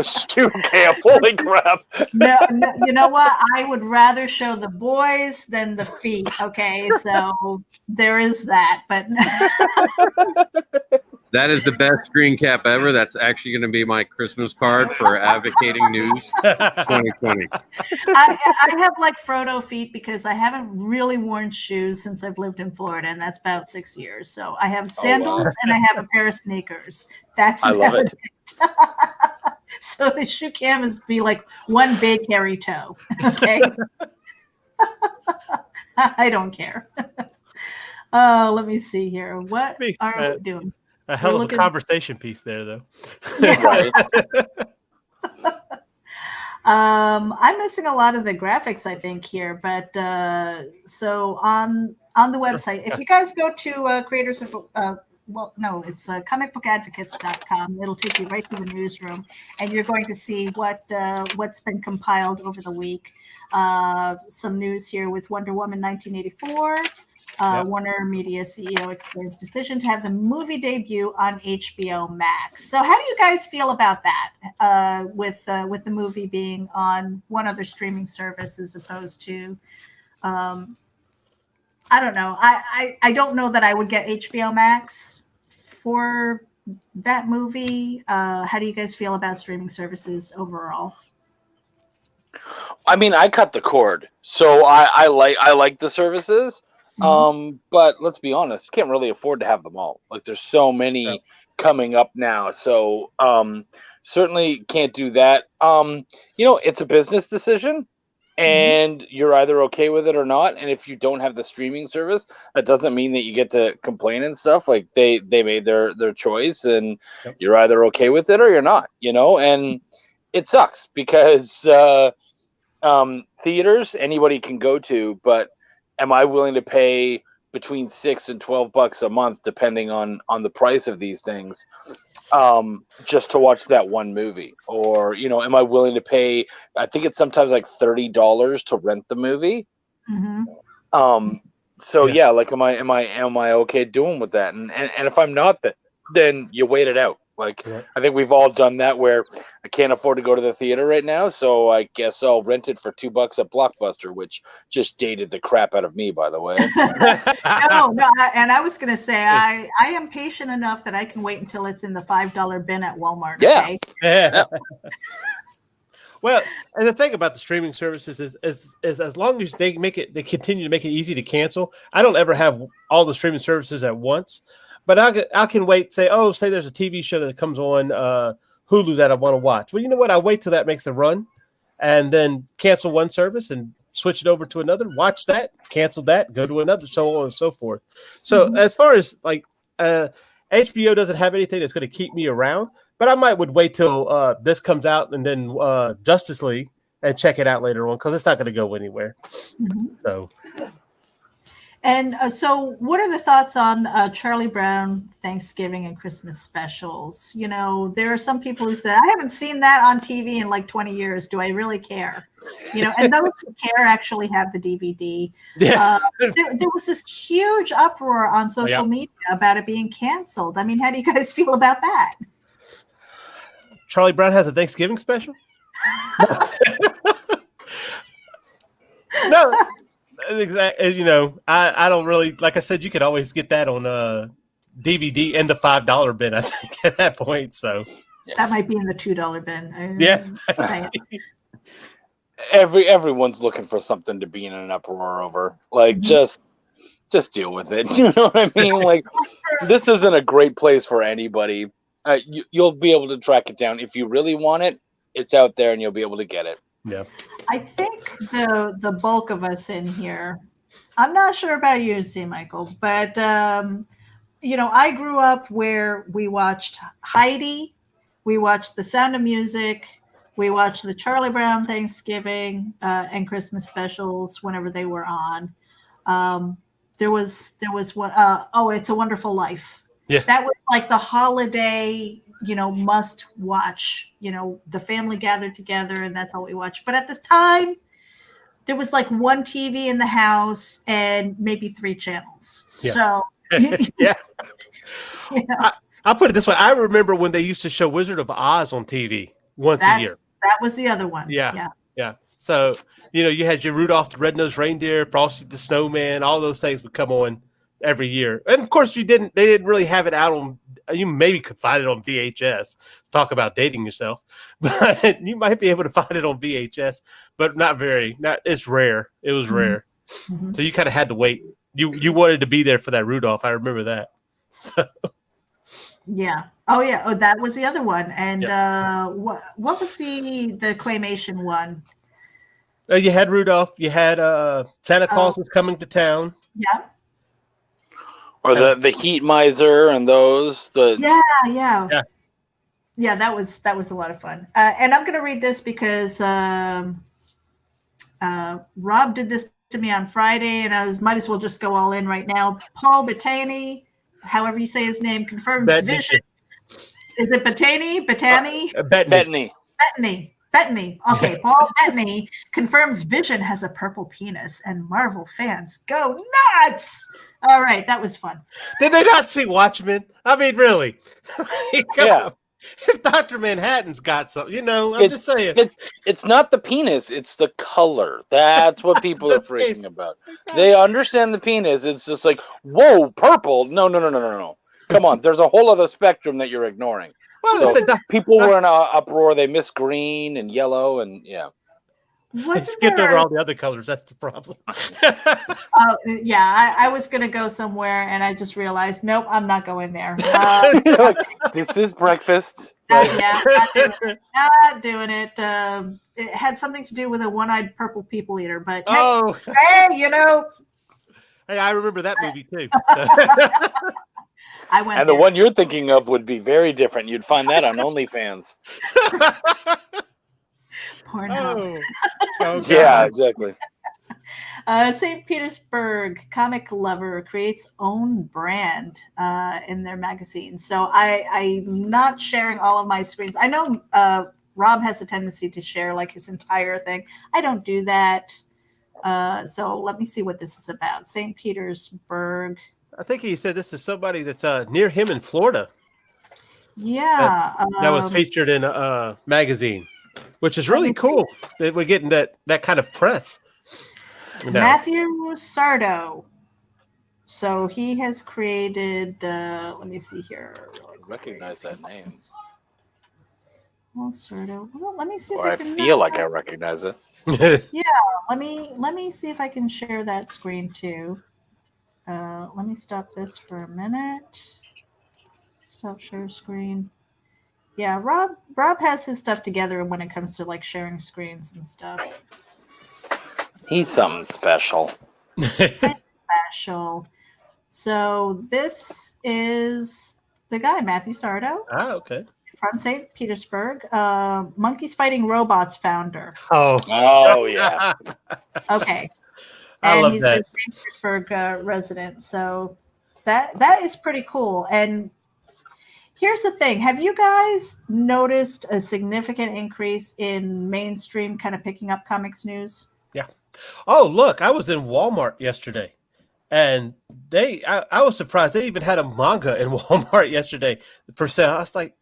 shoe cam. Holy crap! no, you know what? I would rather show the boys than the feet. Okay, so there is that, but. That is the best screen cap ever. That's actually going to be my Christmas card for Advocating News 2020. I have like Frodo feet because I haven't really worn shoes since I've lived in Florida, and that's about 6 years. So I have sandals and I have a pair of sneakers. That's I love it. So the shoe cam is be like one big hairy toe. Okay. I don't care. Let me see here. What are we doing? A hell of a conversation piece there, though. Yeah. I'm missing a lot of the graphics, I think, here, but so on the website, if you guys go to creators of it's comicbookadvocates.com. It'll take you right to the newsroom, and you're going to see what's been compiled over the week. Some news here with Wonder Woman 1984. Warner Media CEO explains decision to have the movie debut on HBO Max. So, how do you guys feel about that? With the movie being on one other streaming service as opposed to, I don't know. I don't know that I would get HBO Max for that movie. How do you guys feel about streaming services overall? I mean, I cut the cord, so I like the services. But let's be honest, you can't really afford to have them all. Like, there's so many coming up now, so certainly can't do that. It's a business decision, and you're either okay with it or not. And if you don't have the streaming service, that doesn't mean that you get to complain and stuff. Like, they made their choice, and you're either okay with it or you're not. And it sucks because theaters anybody can go to, but am I willing to pay between $6 and $12 a month, depending on the price of these things, just to watch that one movie? Or, am I willing to pay, I think it's sometimes like $30 to rent the movie. So yeah, like, am I okay doing with that? And if I'm not, then you wait it out. Like, I think we've all done that, where I can't afford to go to the theater right now, so I guess I'll rent it for $2 at Blockbuster, which just dated the crap out of me, by the way. No, and I was going to say, I am patient enough that I can wait until it's in the $5 bin at Walmart. Yeah. Okay? Yeah. Well, and the thing about the streaming services is as long as they continue to make it easy to cancel. I don't ever have all the streaming services at once. But I can wait, say there's a TV show that comes on Hulu that I want to watch. Well, you know what? I'll wait till that makes a run and then cancel one service and switch it over to another, watch that, cancel that, go to another, so on and so forth. So as far as like HBO doesn't have anything that's going to keep me around, but I would wait till this comes out and then Justice League and check it out later on because it's not going to go anywhere. So. And so what are the thoughts on Charlie Brown Thanksgiving and Christmas specials? There are some people who say, I haven't seen that on TV in like 20 years. Do I really care? And those who care actually have the DVD. Yeah. There was this huge uproar on social media about it being canceled. I mean, how do you guys feel about that? Charlie Brown has a Thanksgiving special? No. Exactly. I don't really, like I said, you could always get that on DVD in the $5 bin, I think, at that point. So that might be in the $2 bin. Yeah. Everyone's looking for something to be in an uproar over. Like, just deal with it. You know what I mean? Like, this isn't a great place for anybody. You'll be able to track it down if you really want it. It's out there, and you'll be able to get it. Yeah. I think the bulk of us in here, I'm not sure about you, C. Michael, but I grew up where we watched Heidi, we watched The Sound of Music, we watched the Charlie Brown Thanksgiving and Christmas specials whenever they were on. There was one, It's a Wonderful Life. Yeah. That was like the holiday must watch. The family gathered together, and that's all we watched. But at this time, there was like one TV in the house and maybe 3 channels. Yeah. So yeah. I'll put it this way. I remember when they used to show Wizard of Oz on TV once a year. That was the other one. Yeah. So, you had your Rudolph the Red-Nosed Reindeer, Frosty the Snowman, all those things would come on every year. And of course they didn't really have it out on, you maybe could find it on VHS. Talk about dating yourself. But you might be able to find it on VHS, but it's rare. It was rare. Mm-hmm. So you kind of had to wait. You wanted to be there for that Rudolph. I remember that. So yeah. Oh yeah. Oh, that was the other one. And what was the claymation one? You had Rudolph. You had Santa Claus is coming to town. Yeah. Or the Heat Miser and those. Yeah. That was a lot of fun. And I'm going to read this because Rob did this to me on Friday, and I might as well just go all in right now. Paul Bettany, however you say his name, confirms vision. Is it Bettany? Bettany. Okay, Paul Bettany confirms Vision has a purple penis, and Marvel fans go nuts. All right, that was fun. Did they not see Watchmen? I mean, really? Yeah. If Dr. Manhattan's got something, I'm just saying. It's not the penis, it's the color. That's what people are freaking about. They understand the penis. It's just like, whoa, purple. No. Come on, there's a whole other spectrum that you're ignoring. Well, so people were in an uproar. They missed green and yellow, and They skipped over all the other colors. That's the problem. I was going to go somewhere, and I just realized, nope, I'm not going there. This is breakfast. Not doing it. It had something to do with a one-eyed purple people eater, but hey, Hey, I remember that movie too. I went. And the one you're thinking of would be very different. You'd find that on OnlyFans. Pornhub. Yeah, exactly. St. Petersburg comic lover creates own brand in their magazine. So I'm not sharing all of my screens. I know Rob has a tendency to share like his entire thing. I don't do that. So let me see what this is about. St. Petersburg. I think he said this is somebody that's near him in Florida. Yeah. That was featured in a magazine, which is really cool that we're getting that kind of press. Matthew Sardo. So he has created, let me see here. I recognize that name. Well, Sardo. Well, let me see if I can. feel like I recognize it. Yeah, let me see if I can share that screen too. Let me stop this for a minute. Stop share screen. Yeah, Rob has his stuff together when it comes to like sharing screens and stuff. He's something special. Special. So this is the guy, Matthew Sardo. Ah, okay. From St. Petersburg, Monkeys Fighting Robots founder. Oh yeah. Okay. I love he's that. a St. Petersburg resident. So that is pretty cool. And here's the thing. Have you guys noticed a significant increase in mainstream kind of picking up comics news? Yeah. Oh, look, I was in Walmart yesterday. And I was surprised. They even had a manga in Walmart yesterday for sale. I was like,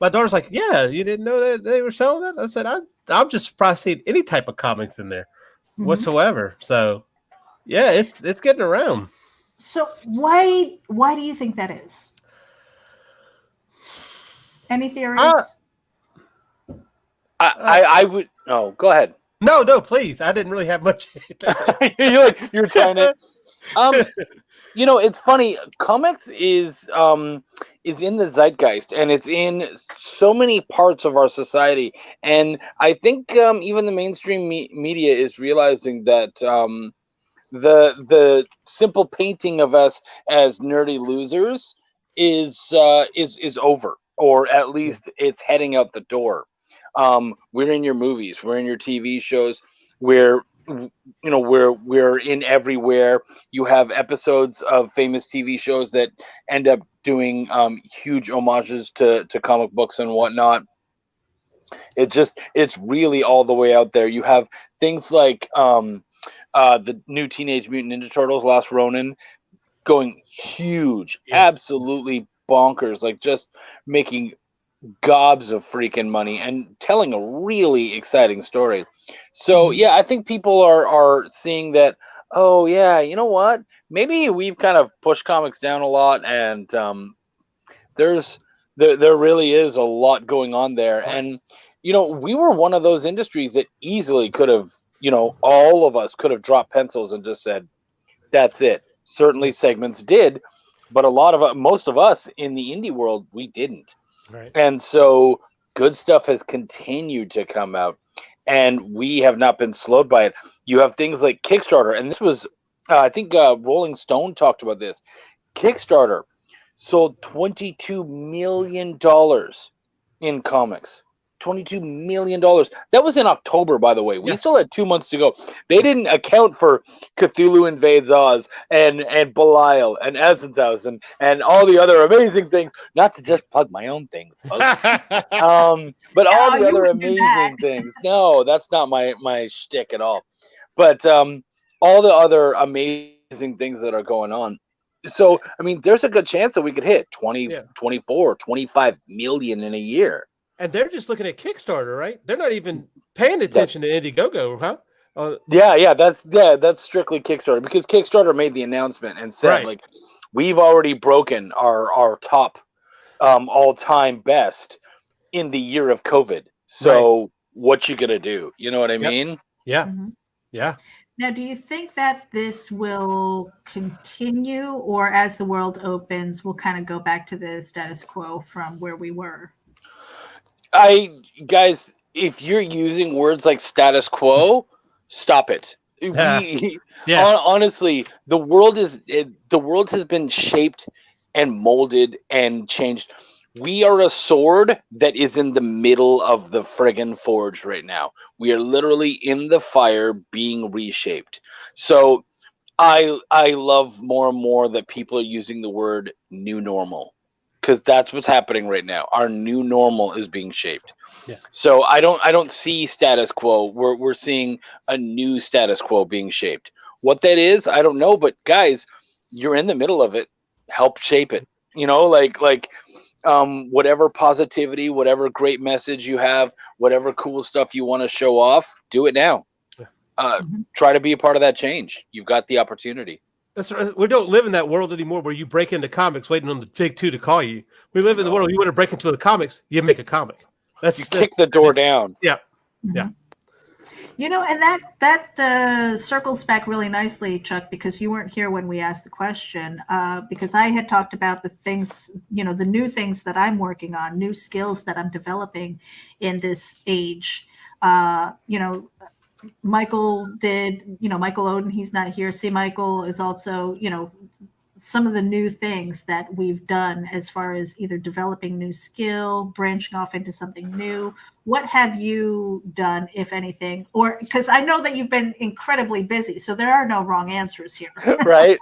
my daughter's like, yeah, you didn't know that they were selling that? I said, I'm just surprised seeing any type of comics in there whatsoever. So, yeah, it's getting around. So why do you think that is? Any theories? I would. No, go ahead. No, please. I didn't really have much. You're trying to. It's funny. Comics is in the zeitgeist, and it's in so many parts of our society. And I think even the mainstream media is realizing that the simple painting of us as nerdy losers is over, or at least it's heading out the door. We're in your movies, we're in your TV shows. We're we're in everywhere. You have episodes of famous TV shows that end up doing huge homages to comic books and whatnot. It's really all the way out there. You have things like the new Teenage Mutant Ninja Turtles, Last Ronin, going huge, absolutely bonkers, like just making gobs of freaking money and telling a really exciting story. So I think people are seeing that, oh yeah, you know what, maybe we've kind of pushed comics down a lot, and there really is a lot going on there. And we were one of those industries that easily could have, all of us could have dropped pencils and just said, that's it. Certainly segments did, but most of us in the indie world, we didn't. Right. And so good stuff has continued to come out, and we have not been slowed by it. You have things like Kickstarter, and this was, I think Rolling Stone talked about this. Kickstarter sold $22 million in comics. $22 million. That was in October, by the way. We still had 2 months to go. They didn't account for Cthulhu Invaders OZ and Belial and Ashens and all the other amazing things. Not to just plug my own things, folks. But all the other amazing things. No, that's not my shtick at all. But all the other amazing things that are going on. So, I mean, there's a good chance that we could hit 20, 24, 25 million in a year. And they're just looking at Kickstarter, right? They're not even paying attention to Indiegogo, huh? That's strictly Kickstarter, because Kickstarter made the announcement and said, like, we've already broken our top all-time best in the year of COVID. So what you gonna do? You know what I mean? Yeah. Mm-hmm. Yeah. Now, do you think that this will continue, or as the world opens, we'll kind of go back to the status quo from where we were? Guys, if you're using words like status quo, stop it. Honestly, the world has been shaped and molded and changed. We are a sword that is in the middle of the friggin' forge right now. We are literally in the fire being reshaped. So I love more and more that people are using the word new normal, because that's what's happening right now. Our new normal is being shaped. Yeah. So I don't see status quo. We're seeing a new status quo being shaped. What that is, I don't know, but guys, you're in the middle of it. Help shape it. Whatever positivity, whatever great message you have, whatever cool stuff you want to show off, do it now. Try to be a part of that change. You've got the opportunity. That's right. We don't live in that world anymore where you break into comics waiting on the big two to call you. We live in the world, you want to break into the comics, you make a comic. You kick the door down. Yeah. Mm-hmm. Yeah. And that circles back really nicely, Chuck, because you weren't here when we asked the question, because I had talked about the things, the new things that I'm working on, new skills that I'm developing in this age. Michael did, Michael Oden, he's not here. See, Michael is also, some of the new things that we've done as far as either developing new skill, branching off into something new. What have you done, if anything? Or because I know that you've been incredibly busy, so there are no wrong answers here. Right.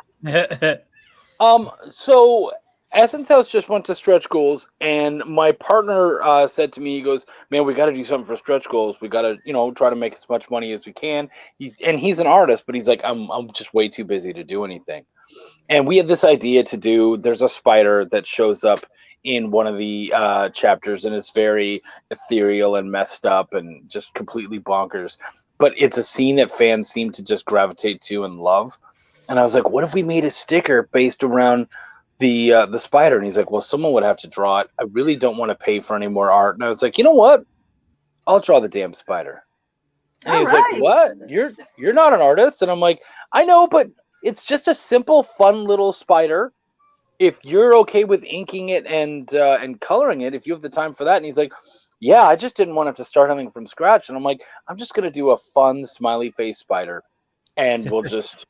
So Ashens House just went to stretch goals, and my partner said to me, he goes, man, we got to do something for stretch goals. We got to, try to make as much money as we can. He's an artist, but he's like, I'm just way too busy to do anything. And we had this idea to do, there's a spider that shows up in one of the chapters, and it's very ethereal and messed up and just completely bonkers. But it's a scene that fans seem to just gravitate to and love. And I was like, what if we made a sticker based around the spider? And he's like, well, someone would have to draw it. I really don't want to pay for any more art. And I was like, you know what? I'll draw the damn spider. And he's like, what? You're not an artist? And I'm like, I know, but it's just a simple, fun little spider. If you're okay with inking it and coloring it, if you have the time for that. And he's like, yeah, I just didn't want to have to start something from scratch. And I'm like, I'm just gonna do a fun smiley face spider, and we'll just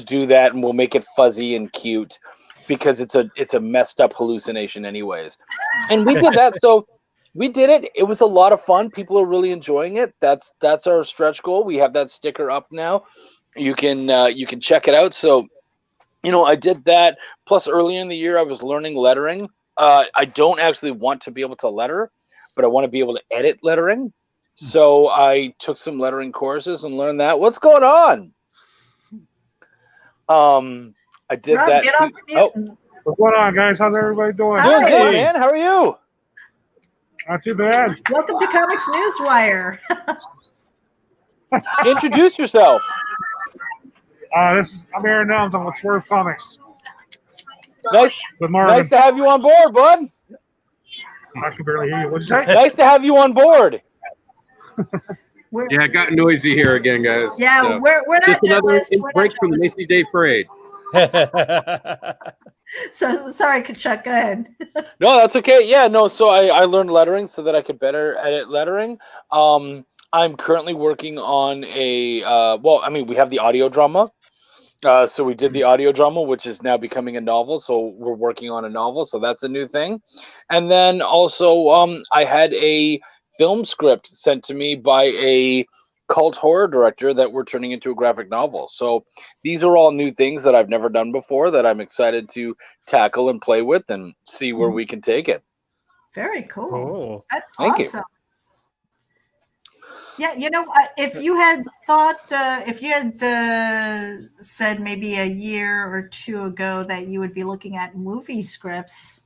do that, and we'll make it fuzzy and cute, because it's a messed up hallucination anyways. And we did that. So We did it. It was a lot of fun. People are really enjoying it. That's our stretch goal. We have that sticker up now. You can check it out. So, I did that. Plus, earlier in the year, I was learning lettering. I don't actually want to be able to letter, but I want to be able to edit lettering. So I took some lettering courses and learned that. What's going on? I did Rob, that. get off mute. What's going on, guys? How's everybody doing? Doing good, man. How are you? Not too bad. Welcome to Comics Newswire. Introduce yourself. I'm Aaron Nelms. I'm with Swerve Comics. Nice to have you on board, bud. I can barely hear you. What'd you say? Nice to have you on board. Yeah, it got noisy here again, guys. Yeah, So, we're not just another jealous. break from the Macy's Day Parade. So sorry, Chuck. Go ahead. No, that's okay. Yeah, no. So I learned lettering so that I could better edit lettering. I'm currently working on we have the audio drama. So we did the audio drama, which is now becoming a novel. So we're working on a novel. So that's a new thing. And then also, I had a film script sent to me by a cult horror director that we're turning into a graphic novel. So these are all new things that I've never done before that I'm excited to tackle and play with and see where we can take it. Very cool. Oh, That's Thank you. awesome. Yeah, if you had thought, if you had said maybe a year or two ago that you would be looking at movie scripts.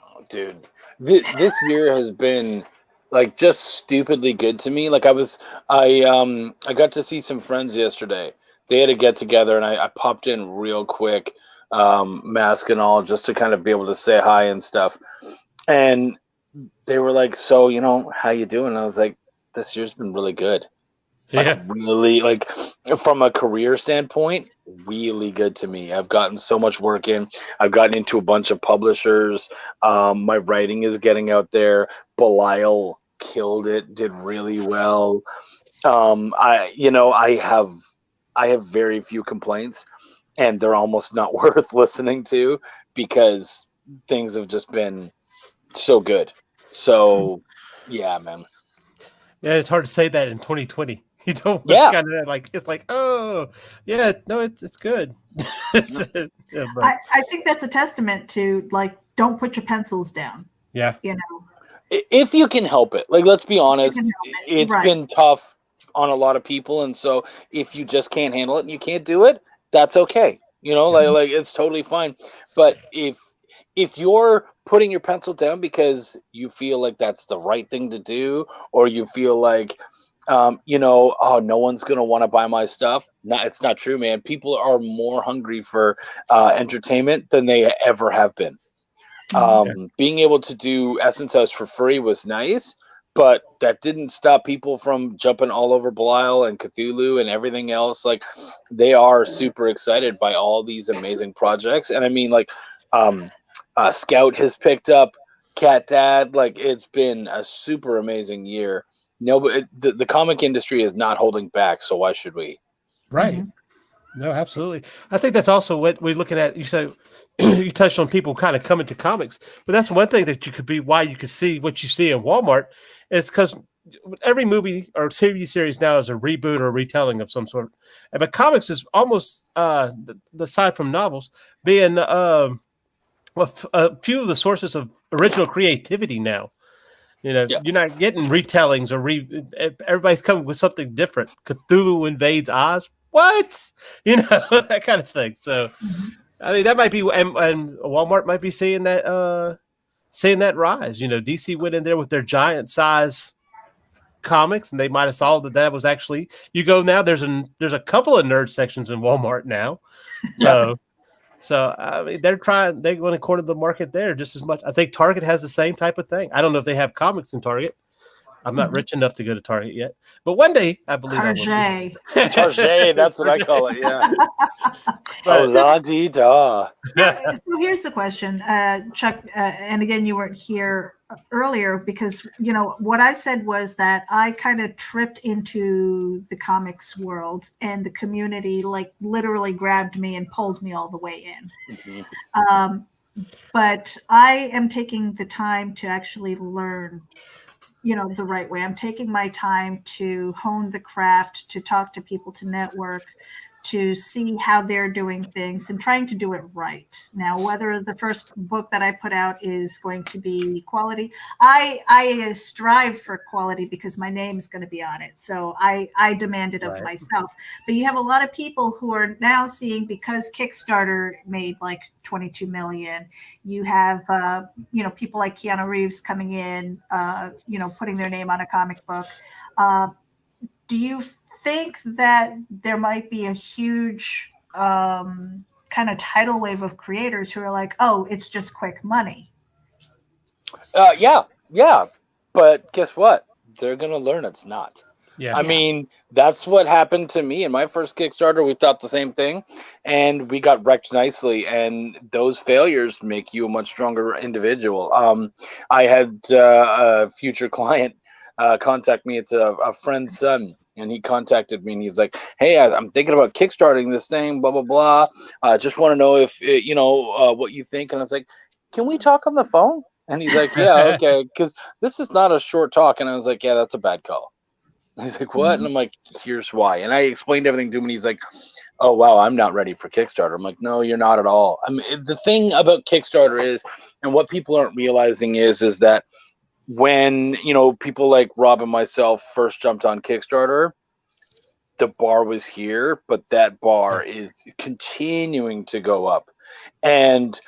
Oh, dude, this year has been like just stupidly good to me. Like I got to see some friends yesterday. They had a get together, and I popped in real quick, mask and all, just to kind of be able to say hi and stuff. And they were like, "So, how you doing?" And I was like, "This year's been really good." yeah. Really, like from a career standpoint, really good to me. I've gotten so much work in. I've gotten into a bunch of publishers. My writing is getting out there. Belial killed it, did really well. I have very few complaints, and they're almost not worth listening to because things have just been so good. So, yeah, man. Yeah, it's hard to say that in 2020. You don't kind of like it's like, oh yeah, no, it's good. Yeah, but, I think that's a testament to like, don't put your pencils down. yeah. If you can help it, like, let's be honest, it's Right. been tough on a lot of people, and so if you just can't handle it and you can't do it, that's okay. Like it's totally fine. But if you're putting your pencil down because you feel like that's the right thing to do, or you feel like no one's gonna want to buy my stuff, it's not true, man. People are more hungry for entertainment than they ever have been. Being able to do Essence House for free was nice, but that didn't stop people from jumping all over Belial and Cthulhu and everything else. Like, they are super excited by all these amazing projects. And I mean, like, Scout has picked up Cat Dad. Like, it's been a super amazing year. No, but the comic industry is not holding back, so why should we? Right. Mm-hmm. No, absolutely. I think that's also what we're looking at. You said you touched on people kind of coming to comics, but that's one thing that why you could see what you see in Walmart. It's because every movie or TV series now is a reboot or a retelling of some sort. But comics is almost aside from novels being a few of the sources of original creativity now. You're not getting retellings or everybody's coming with something different. Cthulhu Invaders OZ. What? That kind of thing. So, I mean, that might be, and Walmart might be seeing that rise. DC went in there with their giant size comics, and they might have saw that was actually. You go now. There's a couple of nerd sections in Walmart now. Yeah. So I mean, they want to corner the market there just as much. I think Target has the same type of thing. I don't know if they have comics in Target. I'm not rich enough to go to Target yet, but one day I believe Target. Target, that's what I call it. Yeah. So here's the question, Chuck, and again, you weren't here earlier because what I said was that I kind of tripped into the comics world, and the community like literally grabbed me and pulled me all the way in. but I am taking the time to actually learn, the right way. I'm taking my time to hone the craft, to talk to people, to network, to see how they're doing things and trying to do it right. Now, whether the first book that I put out is going to be quality, I strive for quality because my name is going to be on it. So I demand it of myself. But you have a lot of people who are now seeing, because Kickstarter made like 22 million, you have people like Keanu Reeves coming in, putting their name on a comic book. Do you think that there might be a huge kind of tidal wave of creators who are like, oh, it's just quick money? Yeah. But guess what? They're going to learn it's not. Yeah. I mean, that's what happened to me in my first Kickstarter. We thought the same thing, and we got wrecked nicely. And those failures make you a much stronger individual. I had a future client contact me. It's a friend's son. And he contacted me and he's like, hey, I'm thinking about kickstarting this thing, blah, blah, blah. Just want to know if, what you think. And I was like, can we talk on the phone? And he's like, yeah, okay. Because this is not a short talk. And I was like, yeah, that's a bad call. And he's like, what? And I'm like, here's why. And I explained everything to him. And he's like, oh, wow, I'm not ready for Kickstarter. I'm like, no, you're not at all. I mean, the thing about Kickstarter is, and what people aren't realizing is that when, people like Rob and myself first jumped on Kickstarter, the bar was here, but that bar is continuing to go up. And,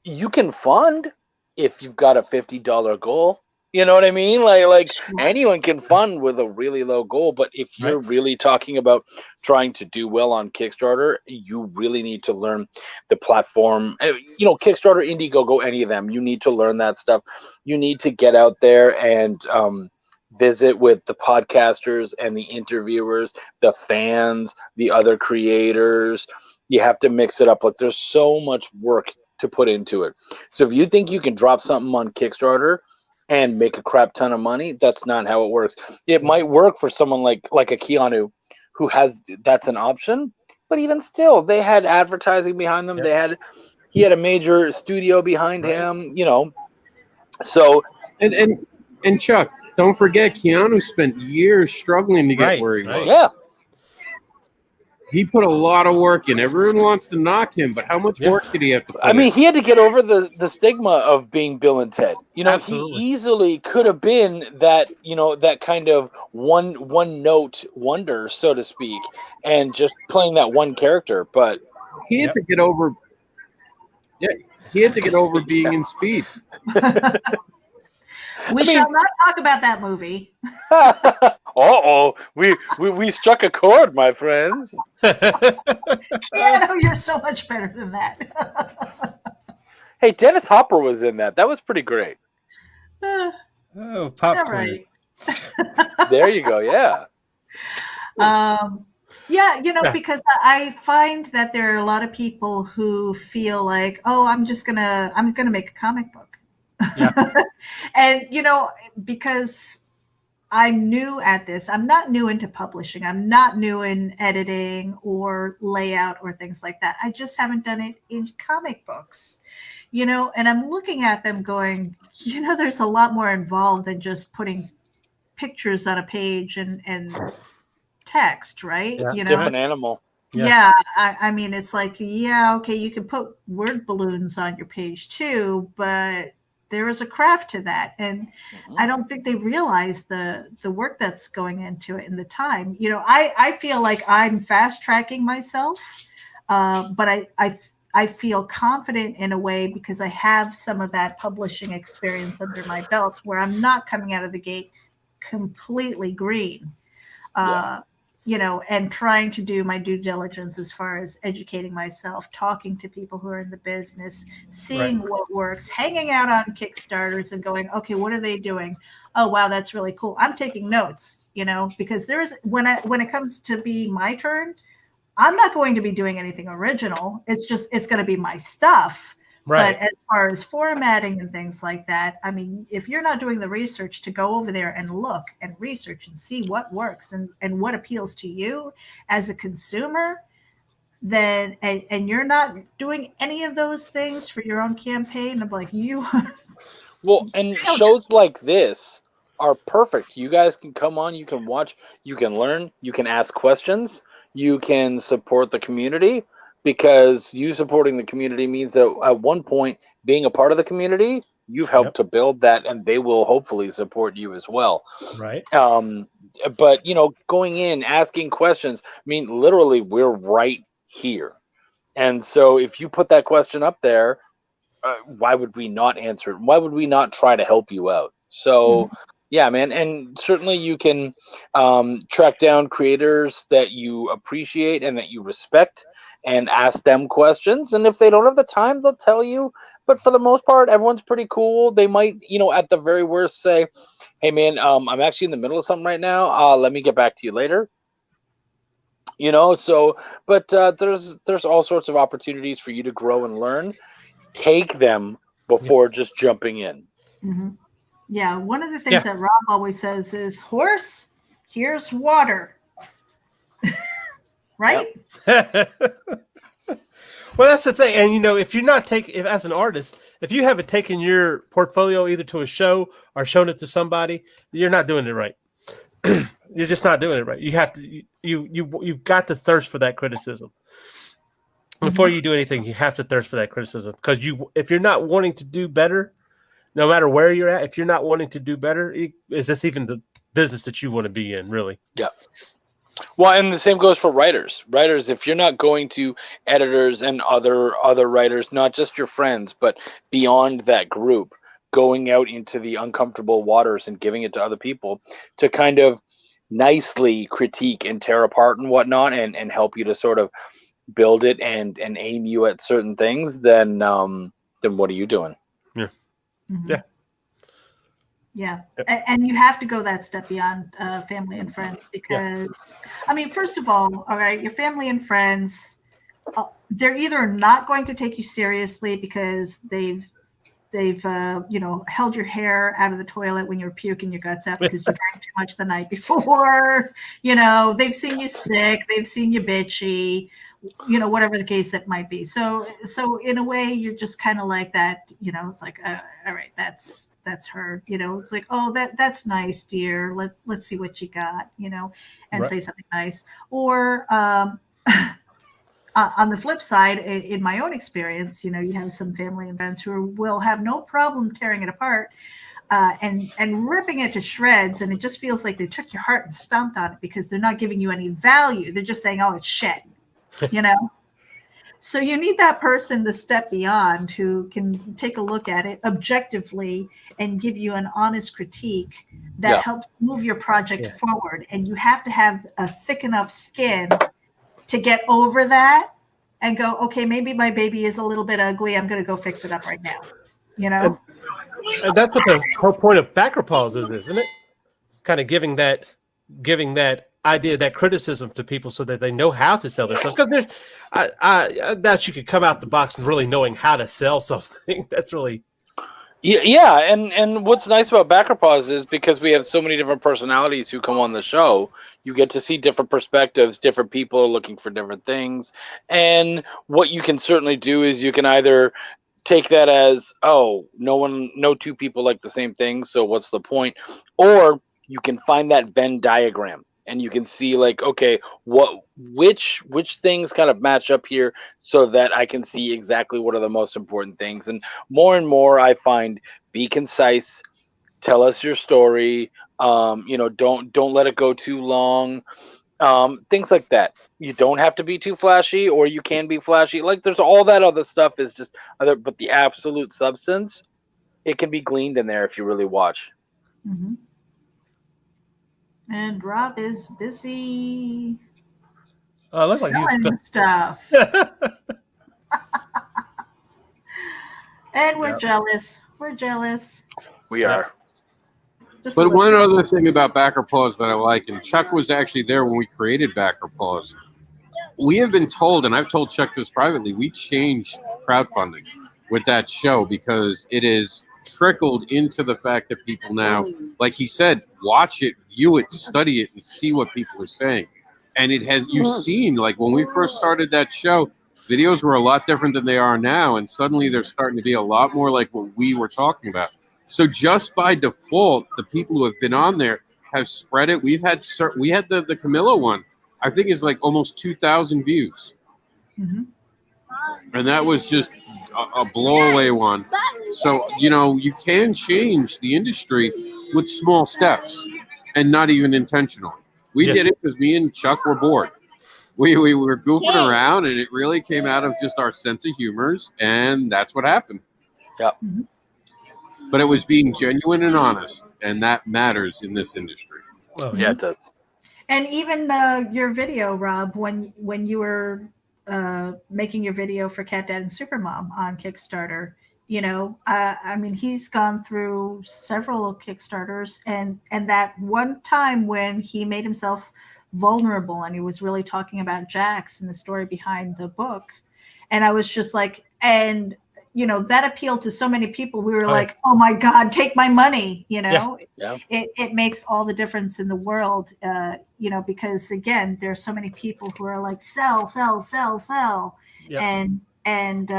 you can fund if you've got a $50 goal. You know what I mean? Like anyone can fund with a really low goal, but if you're really talking about trying to do well on Kickstarter, you really need to learn the platform. Kickstarter, Indiegogo, any of them. You need to learn that stuff. You need to get out there and visit with the podcasters and the interviewers, the fans, the other creators. You have to mix it up. Like, there's so much work to put into it. So if you think you can drop something on Kickstarter and make a crap ton of money, that's not how it works. It might work for someone like a Keanu, who that's an option, but even still, they had advertising behind them. He had a major studio behind him, So and Chuck, don't forget, Keanu spent years struggling to get where he was. Yeah. He put a lot of work in. Everyone wants to knock him, but how much work did he have to put in? He had to get over the stigma of being Bill and Ted. Absolutely. He easily could have been that, that kind of one note wonder, so to speak, and just playing that one character. But he had to get over. Yeah, he had to get over being in Speed. We shall not talk about that movie. We struck a chord, my friends. Keanu, you're so much better than that. Hey, Dennis Hopper was in that. That was pretty great. Popcorn. Right. There you go. Yeah. Because I find that there are a lot of people who feel like, oh, I'm gonna make a comic book. Yeah. And because I'm new at this, I'm not new into publishing, I'm not new in editing or layout or things like that. I just haven't done it in comic books, and I'm looking at them going, there's a lot more involved than just putting pictures on a page and text, right? Different animal. Yeah. I mean, it's like, okay, you can put word balloons on your page too, but there is a craft to that. And I don't think they realize the work that's going into it and the time. I feel like I'm fast tracking myself, but I feel confident in a way because I have some of that publishing experience under my belt where I'm not coming out of the gate completely green. And trying to do my due diligence as far as educating myself, talking to people who are in the business, seeing what works, hanging out on Kickstarters and going, okay, what are they doing? Oh, wow, that's really cool. I'm taking notes, because when it comes to be my turn, I'm not going to be doing anything original. It's going to be my stuff. Right. But as far as formatting and things like that, I mean, if you're not doing the research to go over there and look and research and see what works and what appeals to you as a consumer, then and you're not doing any of those things for your own campaign, I'm like, you. Well, and shows like this are perfect. You guys can come on, you can watch, you can learn, you can ask questions, you can support the community, because you supporting the community means that at one point, being a part of the community, you've helped to build that, and they will hopefully support you as well. Right. But going in, asking questions, I mean, literally, we're right here. And so if you put that question up there, why would we not answer it? Why would we not try to help you out? So, yeah, man. And certainly you can track down creators that you appreciate and that you respect and ask them questions. And if they don't have the time, they'll tell you. But for the most part, everyone's pretty cool. They might, at the very worst say, hey, man, I'm actually in the middle of something right now. Let me get back to you later. But there's all sorts of opportunities for you to grow and learn. Take them before just jumping in. Mm-hmm. Yeah, one of the things that Rob always says is, horse, here's water. Right? Well, that's the thing. And, if you're not as an artist, if you haven't taken your portfolio either to a show or shown it to somebody, you're not doing it right. You're just not doing it right. You have to, you've got to thirst for that criticism. Before you do anything, you have to thirst for that criticism, because if you're not wanting to do better, no matter where you're at, if you're not wanting to do better, is this even the business that you want to be in, really? Yeah. Well, and the same goes for writers. Writers, if you're not going to editors and other writers, not just your friends, but beyond that group, going out into the uncomfortable waters and giving it to other people to kind of nicely critique and tear apart and whatnot, and help you to sort of build it and aim you at certain things, then what are you doing? Yeah. Mm-hmm. Yeah. And you have to go that step beyond family and friends, because first of all right, your family and friends, they're either not going to take you seriously because they've held your hair out of the toilet when you were puking your guts out because you drank too much the night before. They've seen you sick, they've seen you bitchy, whatever the case that might be. So in a way, you're just kind of like that. It's like, all right, that's her. It's like, oh, that's nice, dear. Let's see what you got. And say something nice. Or on the flip side, in my own experience, you have some family and friends who will have no problem tearing it apart and ripping it to shreds, and it just feels like they took your heart and stomped on it because they're not giving you any value. They're just saying, oh, it's shit, So you need that person to step beyond, who can take a look at it objectively and give you an honest critique that helps move your project forward. And you have to have a thick enough skin to get over that and go, okay, maybe my baby is a little bit ugly. I'm going to go fix it up right now. And that's what the whole point of backer pause is, isn't it? Kind of giving that idea, that criticism to people, so that they know how to sell their stuff. Because I doubt you could come out the box and really knowing how to sell something. That's really. Yeah, and what's nice about Backer Pause is, because we have so many different personalities who come on the show, you get to see different perspectives. Different people are looking for different things. And what you can certainly do is you can either take that as, oh, no two people like the same thing, so what's the point? Or you can find that Venn diagram, and you can see, like, okay, which things kind of match up here, so that I can see exactly what are the most important things. And more I find, be concise, tell us your story, don't let it go too long, things like that. You don't have to be too flashy, or you can be flashy. Like, there's all that other stuff is just other, but the absolute substance, it can be gleaned in there if you really watch. Mm-hmm. And Rob is busy selling stuff. And we're jealous. We're jealous. We are. But one other thing about Backer Pause that I like, and Chuck was actually there when we created Backer Pause. We have been told, and I've told Chuck this privately, we changed crowdfunding with that show, because it is trickled into the fact that people now, like he said, watch it, view it, study it, and see what people are saying. And it has, you've seen, like when we first started that show, videos were a lot different than they are now. And suddenly they're starting to be a lot more like what we were talking about. So just by default, the people who have been on there have spread it. We had the Camilla one, I think is like almost 2,000 views. Mm-hmm. And that was just a blowaway one. So, you know, you can change the industry with small steps and not even intentional. We did it because me and Chuck were bored. We were goofing around, and it really came out of just our sense of humors, and that's what happened. Yep. But it was being genuine and honest, and that matters in this industry. Oh, yeah, it does. And even your video, Rob, when you were making your video for Cat Dad and Supermom on Kickstarter, you know, I mean, he's gone through several Kickstarters, and that one time when he made himself vulnerable and he was really talking about Jax and the story behind the book, and I was just like, and you know, that appealed to so many people. We were like, oh my God, take my money. You know, it makes all the difference in the world, you know, because again, there's so many people who are like, sell. And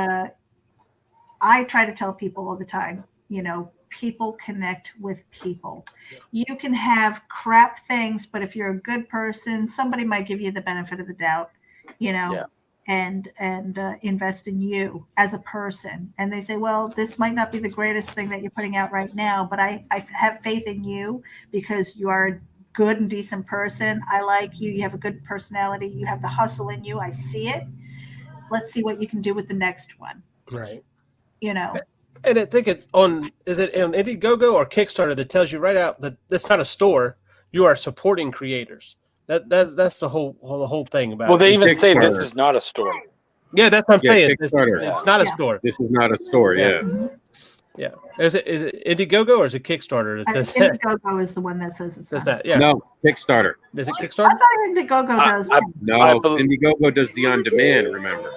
I try to tell people all the time, you know, people connect with people. You can have crap things, but if you're a good person, somebody might give you the benefit of the doubt, you know, and invest in you as a person. And they say, well, this might not be the greatest thing that you're putting out right now, but I have faith in you because you are a good and decent person. I like you. You have a good personality. You have the hustle in you. I see it. Let's see what you can do with the next one. Right. You know. And I think it's on, is it on Indiegogo or Kickstarter that tells you right out that it's not a store. You are supporting creators. That's the whole thing about it. Well, they even say this is not a store. Yeah, that's what I'm saying. It's not a Yeah. store. This is not a store, yeah. Yeah. Is it Indiegogo or is it Kickstarter that says that? Indiegogo is the one that says it says that. Yeah. No, Kickstarter. Is it I Kickstarter? thought Indiegogo does too. No, Indiegogo does the on-demand, remember.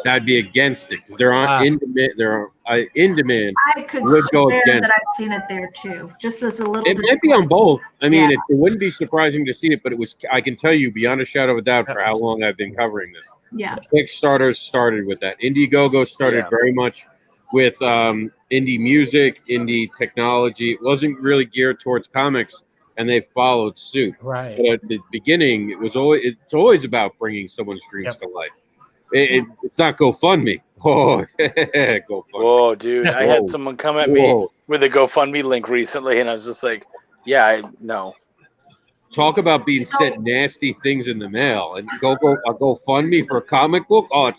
That'd be against it because they're on in demand. They're in demand. I could would go swear against that I've seen it there too. Just as a little. It might be on both. I mean, Yeah. it wouldn't be surprising to see it, but it was. I can tell you beyond a shadow of a doubt for how long I've been covering this. Yeah. Kickstarter started with that. Indiegogo started very much with indie music, indie technology. It wasn't really geared towards comics, and they followed suit. Right. But at the beginning, it's always about bringing someone's dreams to life. It's not GoFundMe. Oh, GoFundMe. Whoa, dude! I had someone come at me with a GoFundMe link recently, and I was just like, "Yeah, no." Talk about being sent nasty things in the mail, and a GoFundMe for a comic book. Oh,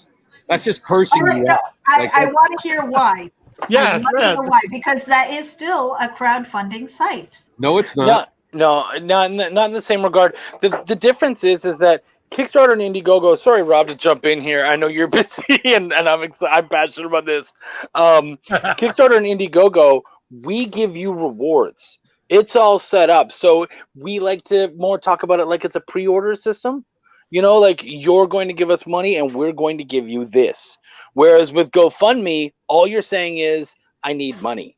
that's just cursing you out. I want to hear why. Yeah, I want to know why, because that is still a crowdfunding site. No, it's not. No, not in the same regard. The difference is that Kickstarter and Indiegogo. Sorry, Rob, to jump in here. I know you're busy, and I'm passionate about this. Kickstarter and Indiegogo, we give you rewards. It's all set up, so we like to more talk about it like it's a pre-order system. You know, like you're going to give us money, and we're going to give you this. Whereas with GoFundMe, all you're saying is, "I need money."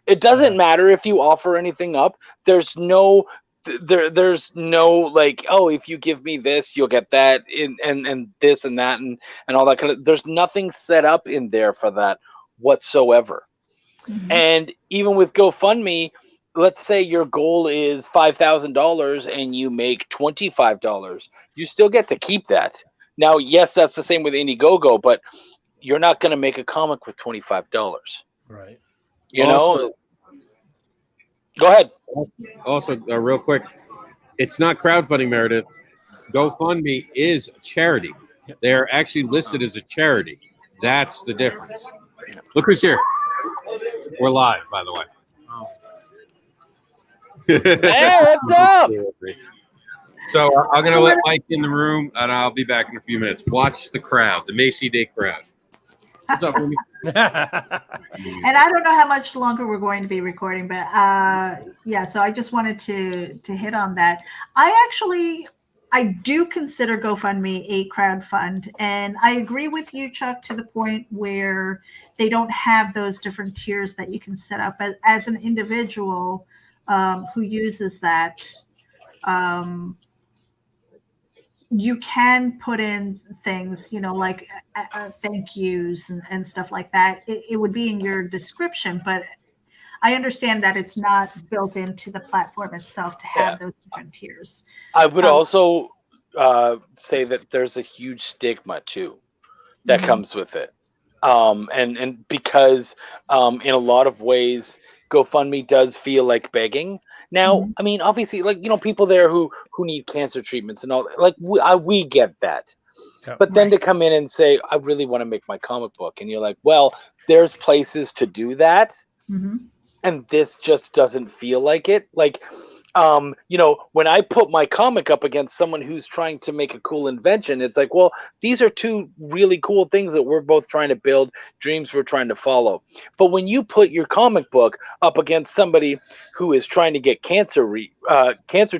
It doesn't matter if you offer anything up. There's no like, oh, if you give me this, you'll get that, and this and that and all that kind of. There's nothing set up in there for that whatsoever. Mm-hmm. And even with GoFundMe, let's say your goal is $5,000 and you make $25, you still get to keep that. Now, yes, that's the same with Indiegogo, but you're not going to make a comic with $25. Right. You know. Go ahead. Also, real quick, it's not crowdfunding, Meredith. GoFundMe is a charity. They are actually listed as a charity. That's the difference. Look who's here. We're live, by the way. Hey, what's up? So I'm going to let Mike in the room, and I'll be back in a few minutes. Watch the crowd, the Macy Day crowd. What's up, Remy? And I don't know how much longer we're going to be recording, but yeah, so I just wanted to hit on that. I do consider GoFundMe a crowdfund, and I agree with you, Chuck, to the point where they don't have those different tiers that you can set up as an individual who uses that. you can put in things, like thank yous and stuff like that. It would be in your description, but I understand that it's not built into the platform itself to have those different tiers. I would also say that there's a huge stigma too that comes with it. And because in a lot of ways, GoFundMe does feel like begging. Now, I mean, obviously, like, people there who need cancer treatments and all, like, we get that. But then to come in and say, I really want to make my comic book. And you're like, well, there's places to do that. And this just doesn't feel like it. Like, when I put my comic up against someone who's trying to make a cool invention, it's like, well, these are two really cool things that we're both trying to build, dreams we're trying to follow. But when you put your comic book up against somebody who is trying to get cancer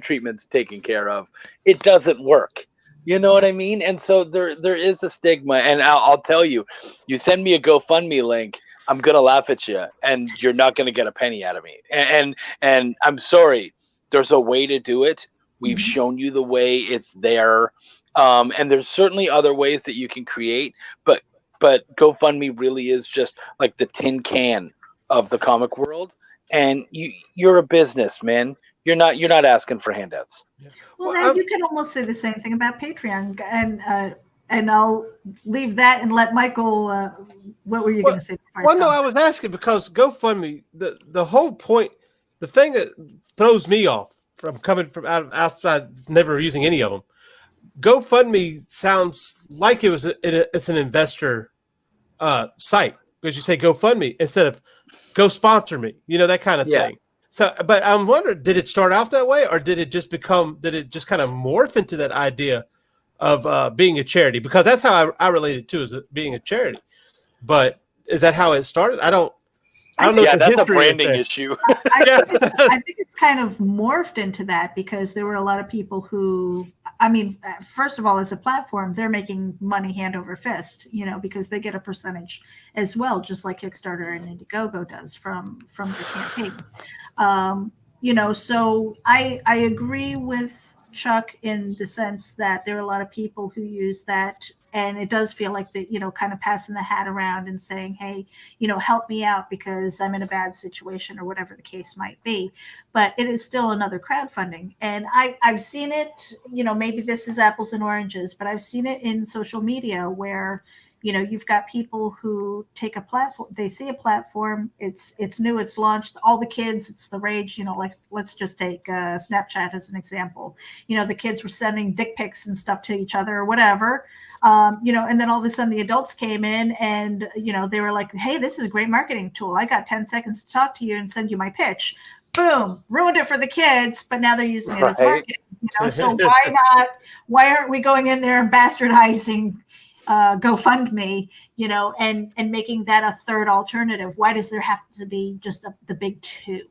treatments taken care of, it doesn't work. You know what I mean? And so there is a stigma. And I'll tell you, you send me a GoFundMe link, I'm gonna laugh at you, and you're not gonna get a penny out of me. And I'm sorry. There's a way to do it. We've shown you the way. It's there. And there's certainly other ways that you can create, but GoFundMe really is just like the tin can of the comic world. And you're a business, man. You're not asking for handouts. Well, then you can almost say the same thing about Patreon, and I'll leave that and let Michael. What were you going to say? Well, no, I was asking because GoFundMe, the whole point, the thing that throws me off from coming from outside, never using any of them, GoFundMe sounds like it's an investor site, because you say GoFundMe instead of go sponsor me, that kind of thing. So, but I'm wondering, did it start out that way, or did it just kind of morph into that idea of being a charity? Because that's how I relate it to, as being a charity. But is that how it started? I don't know. Yeah, that's a branding issue. I think it's kind of morphed into that, because there were a lot of people who, I mean, first of all, as a platform, they're making money hand over fist, because they get a percentage as well, just like Kickstarter and Indiegogo does from the campaign. So I agree with Chuck in the sense that there are a lot of people who use that. And it does feel like kind of passing the hat around and saying, hey, help me out because I'm in a bad situation, or whatever the case might be. But it is still another crowdfunding. And I've seen it, maybe this is apples and oranges, but I've seen it in social media where, you've got people who take a platform, they see a platform, it's new, it's launched, all the kids, it's the rage, like, let's just take Snapchat as an example. The kids were sending dick pics and stuff to each other or whatever. And then all of a sudden the adults came in and, they were like, hey, this is a great marketing tool. I got 10 seconds to talk to you and send you my pitch. Boom, ruined it for the kids, but now they're using it as marketing. So why aren't we going in there and bastardizing GoFundMe, and making that a third alternative? Why does there have to be just the big two?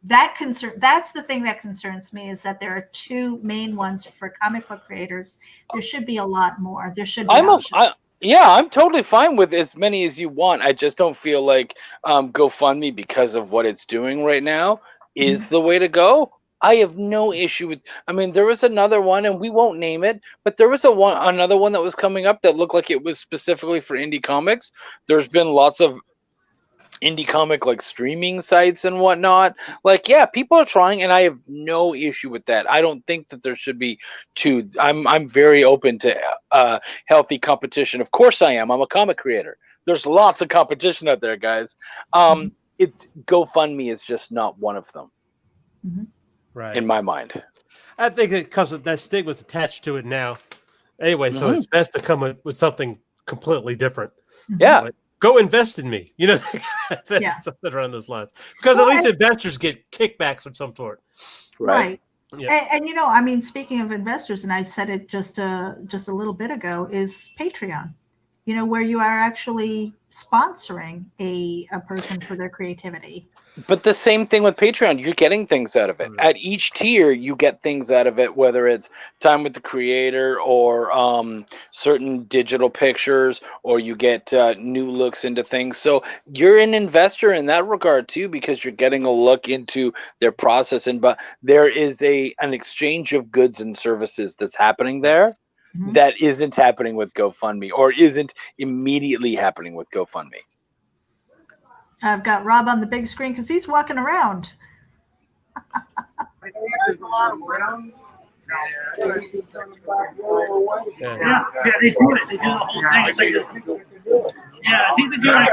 That's the thing that concerns me, is that there are two main ones for comic book creators. There should be a lot more. There should be I'm totally fine with as many as you want. I just don't feel like GoFundMe, because of what it's doing right now, is the way to go. I have no issue with. I mean, there was another one, and we won't name it, but there was another one that was coming up that looked like it was specifically for indie comics. There's been lots of indie comic like streaming sites and whatnot. Like, yeah, people are trying, and I have no issue with that. I don't think that there should be two. I'm very open to healthy competition. Of course, I am. I'm a comic creator. There's lots of competition out there, guys. GoFundMe is just not one of them. Right. In my mind. I think because that stigma is attached to it now. Anyway, so it's best to come with something completely different. Yeah. Like, go invest in me. Something around those lines. Because at least investors get kickbacks of some sort. Right. Yeah. And speaking of investors, and I said it just a little bit ago, is Patreon. Where you are actually sponsoring a person for their creativity. But the same thing with Patreon, you're getting things out of it. At each tier, you get things out of it, whether it's time with the creator or certain digital pictures, or you get new looks into things. So you're an investor in that regard too, because you're getting a look into their process. But there is an exchange of goods and services that's happening there. that isn't happening with GoFundMe or isn't immediately happening with GoFundMe? I've got Rob on the big screen because he's walking around. Yeah, they do it. They do the whole thing. It's like, yeah, I think they do like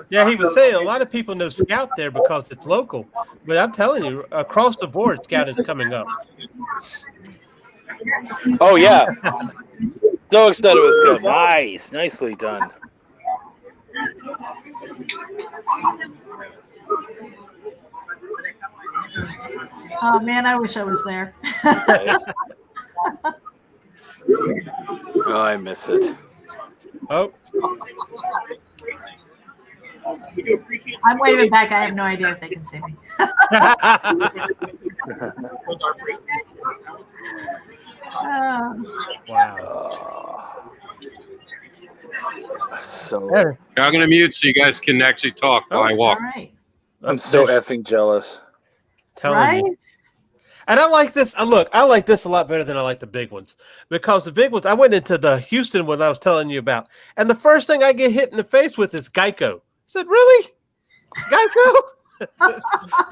Yeah, he was saying a lot of people know Scout there because it's local. But I'm telling you, across the board, Scout is coming up. Oh, yeah. So excited it was good. Nice. Nicely done. Oh, man, I wish I was there. Oh, I miss it. Oh. I'm waving back. I have no idea if they can see me. Wow. So I'm gonna mute so you guys can actually talk while I walk. All right. I'm so effing jealous. Telling you. And I like this. Look, I like this a lot better than I like the big ones because the big ones, I went into the Houston one I was telling you about, and the first thing I get hit in the face with is Geico. I said, really? Geico?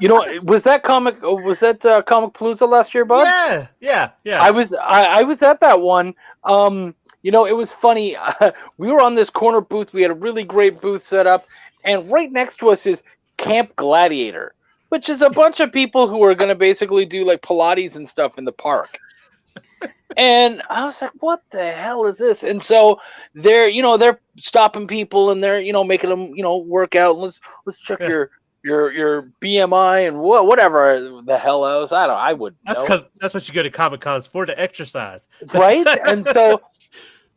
You know, was that Comic Palooza last year, bud? Yeah. I was at that one. You know, it was funny. We were on this corner booth. We had a really great booth set up, and right next to us is Camp Gladiator, which is a bunch of people who are going to basically do like Pilates and stuff in the park. And I was like, what the hell is this? And so they're stopping people and they're, making them, work out. And let's check your BMI and whatever the hell else. I wouldn't know. That's because that's what you go to Comic Cons for, to exercise. Right? And so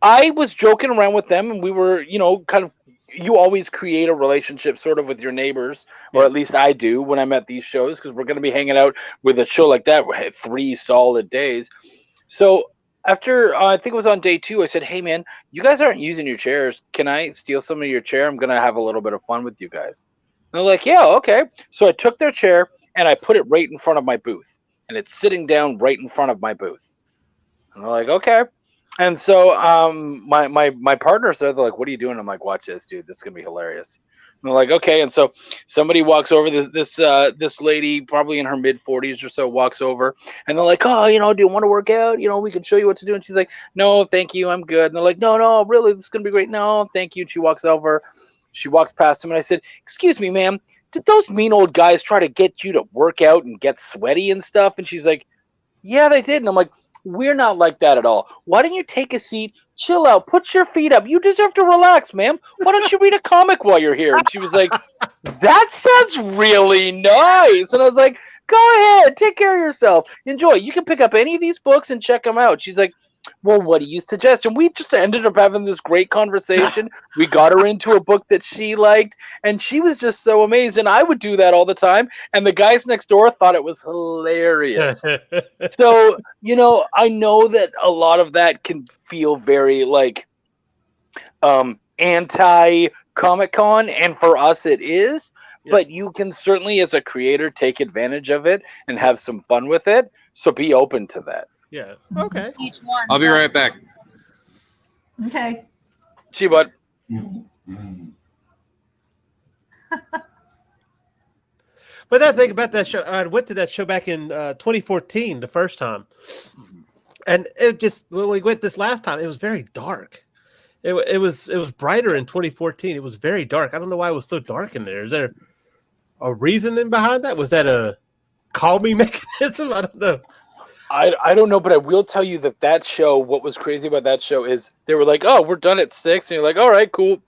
I was joking around with them and we were, kind of, you always create a relationship sort of with your neighbors, or at least I do when I'm at these shows, because we're going to be hanging out with a show like that. We had 3 solid days. So after, I think it was on day 2, I said, hey, man, you guys aren't using your chairs. Can I steal some of your chair? I'm going to have a little bit of fun with you guys. And they're like, yeah, okay. So I took their chair and I put it right in front of my booth. And it's sitting down right in front of my booth. And they're like, okay. And so my partners there, they're like, what are you doing? I'm like, watch this, dude. This is going to be hilarious. And they're like, okay. And so somebody walks over, this lady, probably in her mid-40s or so, walks over. And they're like, oh, do you want to work out? We can show you what to do. And she's like, no, thank you. I'm good. And they're like, no, really, this is going to be great. No, thank you. And she walks over. She walks past him. And I said, excuse me, ma'am, did those mean old guys try to get you to work out and get sweaty and stuff? And she's like, yeah, they did. And I'm like, we're not like that at all. Why don't you take a seat, chill out, put your feet up? You deserve to relax, ma'am. Why don't you read a comic while you're here? And she was like, that sounds really nice. And I was like, go ahead, take care of yourself. Enjoy. You can pick up any of these books and check them out. She's like, well, what do you suggest? And we just ended up having this great conversation. We got her into a book that she liked, and she was just so amazed. And I would do that all the time. And the guys next door thought it was hilarious. So, I know that a lot of that can feel very like anti-Comic-Con, and for us it is. Yeah. But you can certainly, as a creator, take advantage of it and have some fun with it. So be open to that. Yeah. Okay. Each one. I'll be right back. Okay. See you, bud. But that thing about that show, I went to that show back in 2014, the first time, and it just, when we went this last time, it was very dark. It was brighter in 2014. It was very dark. I don't know why it was so dark in there. Is there a reasoning behind that? Was that a calming mechanism? I don't know. I don't know, but I will tell you that show, what was crazy about that show is they were like, oh, we're done at 6. And you're like, all right, cool.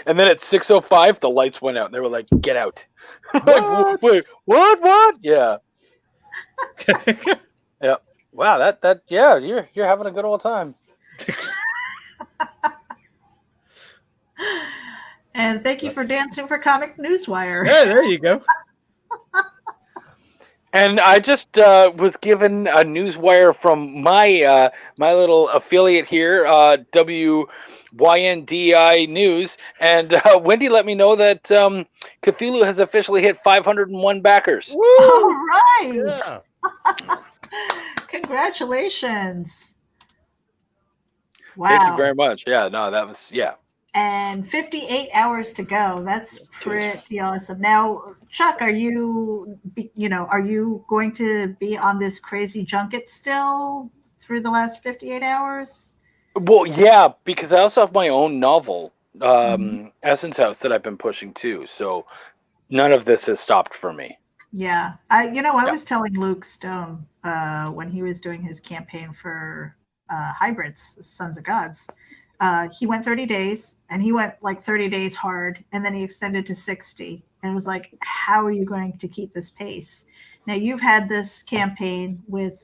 And then at 6:05, the lights went out. And they were like, get out. Like, wait, what? Yeah. Yeah. Wow, yeah, you're having a good old time. And thank you for dancing for Comic Newswire. Yeah, there you go. And I just was given a newswire from my little affiliate here, WYNDI News, and Wendy let me know that Cthulhu has officially hit 501 backers. Woo! All right. Yeah. Congratulations. Wow. Thank you very much. Yeah, no, that was And 58 hours to go. That's pretty awesome. Now, Chuck, are you going to be on this crazy junket still through the last 58 hours? Well, yeah, because I also have my own novel, Ashens House, that I've been pushing too. So none of this has stopped for me. Yeah. I was telling Luke Stone when he was doing his campaign for Hybrids, Sons of Gods, he went 30 days and he went like 30 days hard and then he extended to 60 and it was like, how are you going to keep this pace? Now you've had this campaign with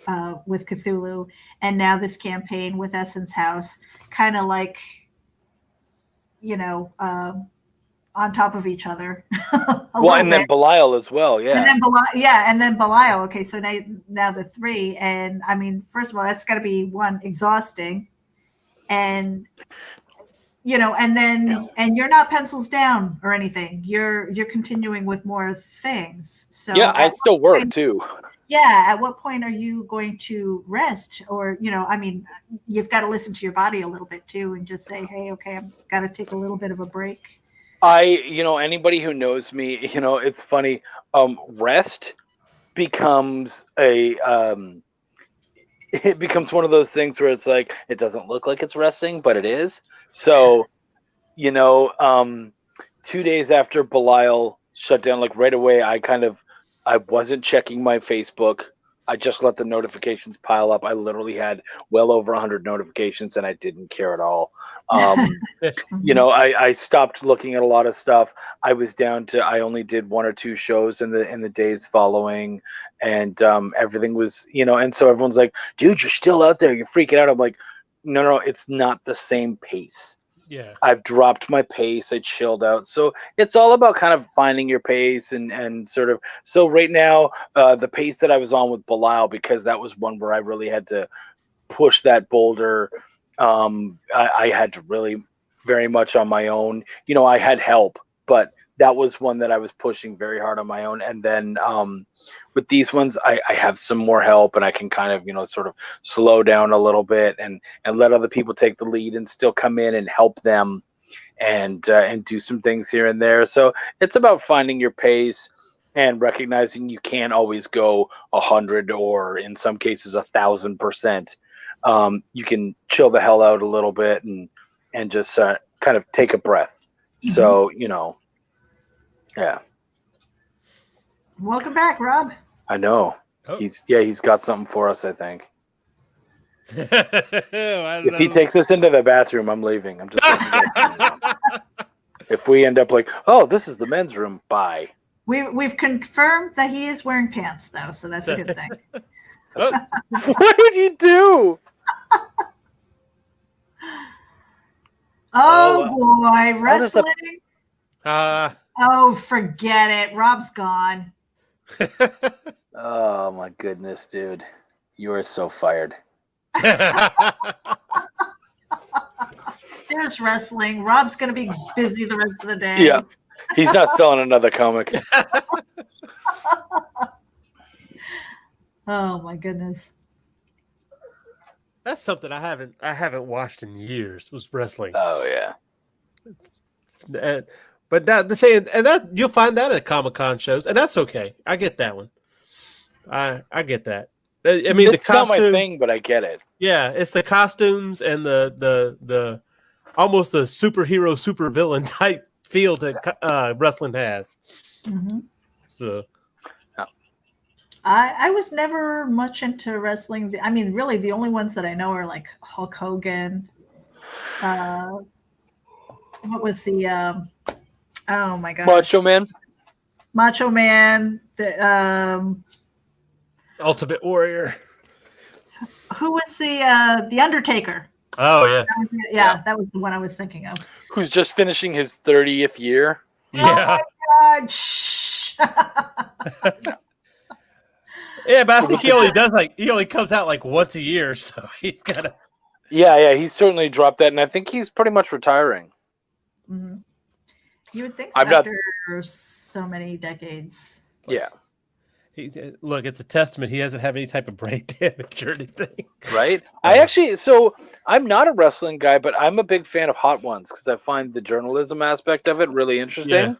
Cthulhu and now this campaign with Ashens House, kind of like, on top of each other. And then Belial as well, yeah. And then Belial. Okay, so now the 3, and I mean, first of all, that's got to be exhausting, and and you're not pencils down or anything. You're continuing with more things. So yeah, I still work too. Yeah, at what point are you going to rest? Or I mean, you've got to listen to your body a little bit too, and just say, hey, okay, I've got to take a little bit of a break. Anybody who knows me, it's funny. Rest becomes it becomes one of those things where it's like, it doesn't look like it's resting, but it is. So, 2 days after Belial shut down, like right away, I wasn't checking my Facebook. I just let the notifications pile up. I literally had well over 100 notifications and I didn't care at all. I stopped looking at a lot of stuff. I was down to, I only did 1 or 2 shows in the days following, and everything was, and so everyone's like, dude, you're still out there. You're freaking out. I'm like, no, it's not the same pace. Yeah. I've dropped my pace. I chilled out. So it's all about kind of finding your pace and sort of. So right now, the pace that I was on with Belial, because that was one where I really had to push that boulder. I had to really very much on my own. I had help, but that was one that I was pushing very hard on my own. And then with these ones, I have some more help, and I can kind of, sort of slow down a little bit and let other people take the lead and still come in and help them and do some things here and there. So it's about finding your pace and recognizing you can't always go 100 or in some cases 1,000%. You can chill the hell out a little bit and just kind of take a breath. Mm-hmm. So, yeah. Welcome back, Rob. I know. Oh. He's got something for us, I think. If he takes us into the bathroom, I'm leaving. I'm just if we end up like, oh, this is the men's room, bye. We've confirmed that he is wearing pants though, so that's a good thing. What did you do? Oh boy, wrestling. Oh, forget it. Rob's gone. Oh my goodness, dude. You are so fired. There's wrestling. Rob's going to be busy the rest of the day. Yeah. He's not selling another comic. Oh my goodness. That's something I haven't watched in years, was wrestling. Oh yeah. But that you'll find that at Comic-Con shows, and that's okay. I get that one. I get that. I mean, it's not my thing, but I get it. Yeah, it's the costumes and the almost the superhero, supervillain type feel that wrestling has. Mm-hmm. So. I was never much into wrestling. I mean, really, the only ones that I know are like Hulk Hogan. What was the? Oh my gosh! Macho Man. The Ultimate Warrior. Who was the Undertaker? Oh yeah. Yeah, that was the one I was thinking of. Who's just finishing his 30th year? Yeah. Oh my God! Shh. Yeah, but I think he only comes out like once a year, so he's gotta. Yeah, he's certainly dropped that, and I think he's pretty much retiring. Mm-hmm. You would think so after so many decades. Yeah. Look, it's a testament. He doesn't have any type of brain damage or anything. Right? I'm not a wrestling guy, but I'm a big fan of Hot Ones because I find the journalism aspect of it really interesting. Yeah.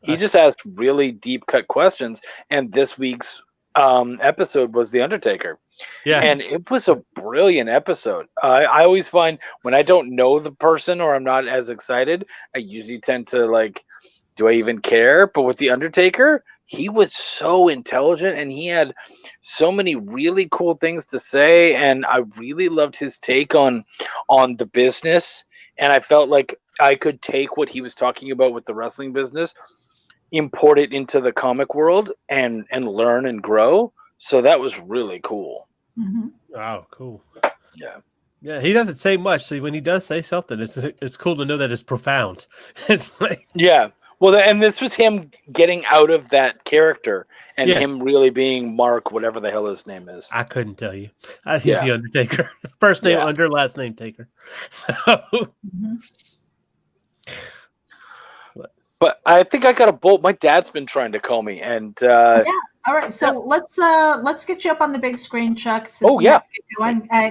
He just asked really deep cut questions, and this week's episode was The Undertaker. Yeah. And it was a brilliant episode. I always find when I don't know the person or I'm not as excited, I usually tend to like, do I even care? But with The Undertaker, he was so intelligent and he had so many really cool things to say. And I really loved his take on the business. And I felt like I could take what he was talking about with the wrestling business, import it into the comic world and learn and grow. So that was really cool. Mm-hmm. Wow, cool. Yeah. Yeah, he doesn't say much. So when he does say something, it's cool to know that it's profound. It's like, yeah. Well, and this was him getting out of that character and him really being Mark, whatever the hell his name is. I couldn't tell you. He's the Undertaker. First name Under, last name Taker. So. Mm-hmm. But I think I got a bolt. My dad's been trying to call me, and all right. So let's get you up on the big screen, Chuck. Oh yeah. Go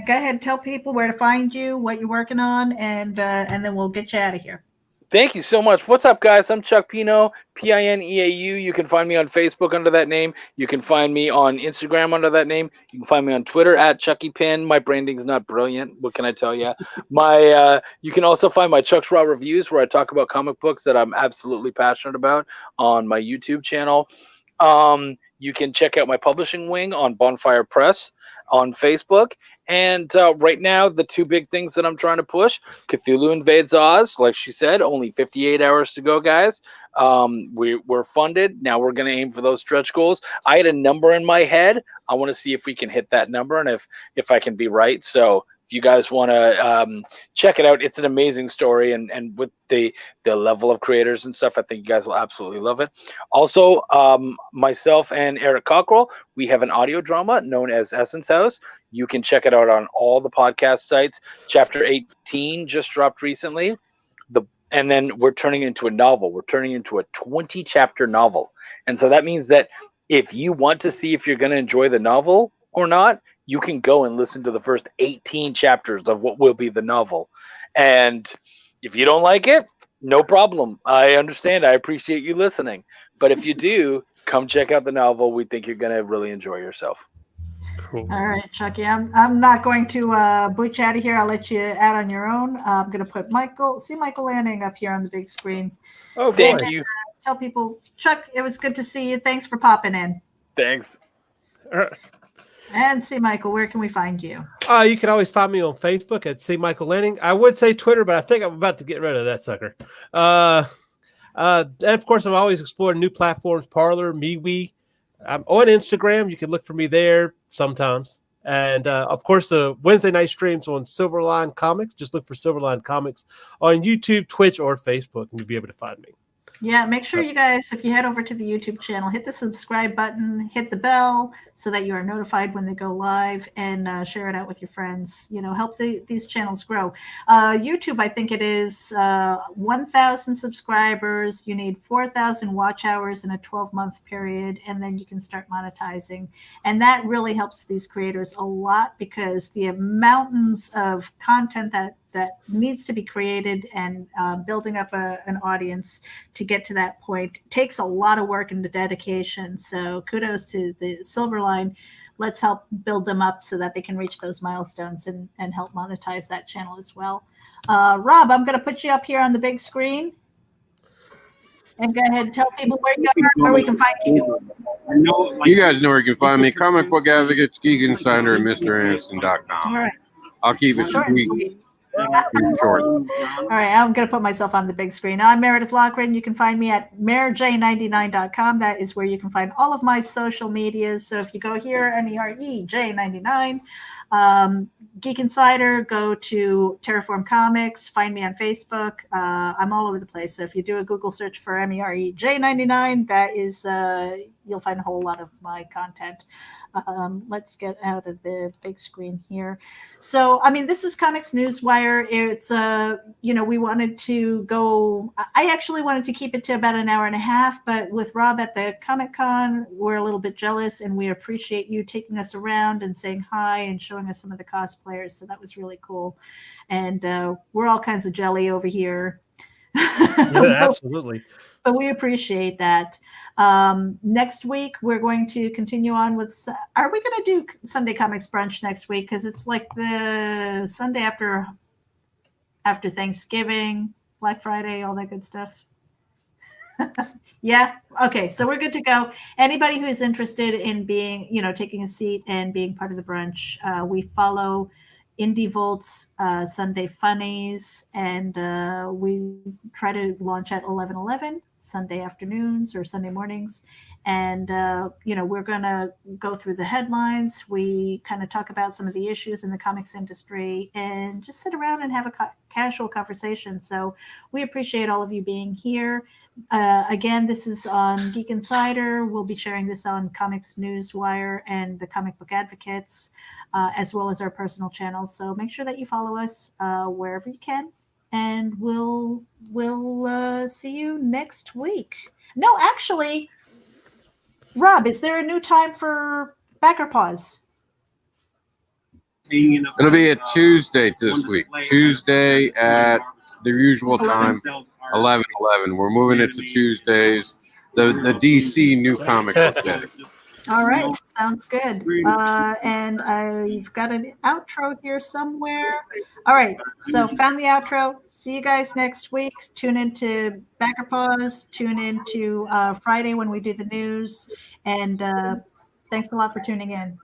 ahead. Tell people where to find you, what you're working on, and then we'll get you out of here. Thank you so much. What's up, guys? I'm Chuck Pino, Pineau. You can find me on Facebook under that name. You can find me on Instagram under that name. You can find me on Twitter at Chucky Pin. My branding's not brilliant. What can I tell you? You can also find my Chuck's Raw Reviews, where I talk about comic books that I'm absolutely passionate about, on my YouTube channel. You can check out my publishing wing on Bonfire Press on Facebook. And right now, the two big things that I'm trying to push, Cthulhu Invaders OZ, like she said, only 58 hours to go, guys. We're funded. Now we're going to aim for those stretch goals. I had a number in my head. I want to see if we can hit that number and if I can be right. So if you guys want to check it out, it's an amazing story. And with the level of creators and stuff, I think you guys will absolutely love it. Also, myself and Eric Cockrell, we have an audio drama known as Essence House. You can check it out on all the podcast sites. Chapter 18 just dropped recently. And then we're turning it into a novel. We're turning it into a 20-chapter novel. And so that means that if you want to see if you're going to enjoy the novel or not, you can go and listen to the first 18 chapters of what will be the novel. And if you don't like it, no problem. I understand. I appreciate you listening. But if you do, come check out the novel. We think you're going to really enjoy yourself. Cool. All right, Chucky. I'm not going to boot you out of here. I'll let you out on your own. I'm going to put Michael Lanning up here on the big screen. Oh, thank you. Tell people, Chuck, it was good to see you. Thanks for popping in. Thanks. And see, Michael, where can we find you? You can always find me on Facebook at C. Michael Lanning. I would say Twitter, but I think I'm about to get rid of that sucker. And of course, I'm always exploring new platforms, Parler, MeWe. I'm on Instagram. You can look for me there sometimes. And, of course, the Wednesday night streams on Silverline Comics. Just look for Silverline Comics on YouTube, Twitch, or Facebook, and you'll be able to find me. Yeah, make sure you guys, if you head over to the YouTube channel, hit the subscribe button, hit the bell so that you are notified when they go live, and share it out with your friends. You know, help these channels grow. YouTube, I think it is 1,000 subscribers. You need 4,000 watch hours in a 12-month period, and then you can start monetizing. And that really helps these creators a lot, because the mountains of content that needs to be created and building up an audience to get to that point takes a lot of work and dedication. So kudos to the Silverline. Let's help build them up so that they can reach those milestones and help monetize that channel as well. Rob, I'm going to put you up here on the big screen. And go ahead and tell people where we can find you. You guys know where you can find me. Comic Book Advocates, Geek Insider, and MrAnderson.com. All right. I'll keep it sweet. Short. All right, I'm going to put myself on the big screen. I'm Meredith Loughran. You can find me at merj99.com. That is where you can find all of my social medias. So if you go here, MEREJ99, Geek Insider, go to Terraform Comics, find me on Facebook. I'm all over the place. So if you do a Google search for MEREJ99, that is, you'll find a whole lot of my content. Let's get out of the big screen here. So, I mean, this is Comics Newswire. It's, we wanted to go, I actually wanted to keep it to about an hour and a half, but with Rob at the Comic-Con, we're a little bit jealous, and we appreciate you taking us around and saying hi and showing us some of the cosplayers. So that was really cool. And we're all kinds of jelly over here. Yeah, absolutely. But we appreciate that. Next week, we're going to continue on with, are we going to do Sunday Comics Brunch next week? Because it's like the Sunday after Thanksgiving, Black Friday, all that good stuff. Yeah. Okay. So we're good to go. Anybody who's interested in being, taking a seat and being part of the brunch, we follow Indievolt's Sunday Funnies, and we try to launch at 11:11 Sunday afternoons or Sunday mornings. And, we're going to go through the headlines. We kind of talk about some of the issues in the comics industry and just sit around and have a casual conversation. So we appreciate all of you being here. Again, this is on Geek Insider. We'll be sharing this on Comics Newswire and the Comic Book Advocates, as well as our personal channels. So make sure that you follow us wherever you can, and we'll see you next week. No, actually, Rob, is there a new time for Backer Pause? It'll be a Tuesday this week. Tuesday at the usual time, 11:11. We're moving it to Tuesdays, the DC New Comic Book Day. All right, sounds good. And I've got an outro here somewhere. All right, so found the outro. See you guys next week. Tune into Backer Pause. Tune into Friday when we do the news. And thanks a lot for tuning in.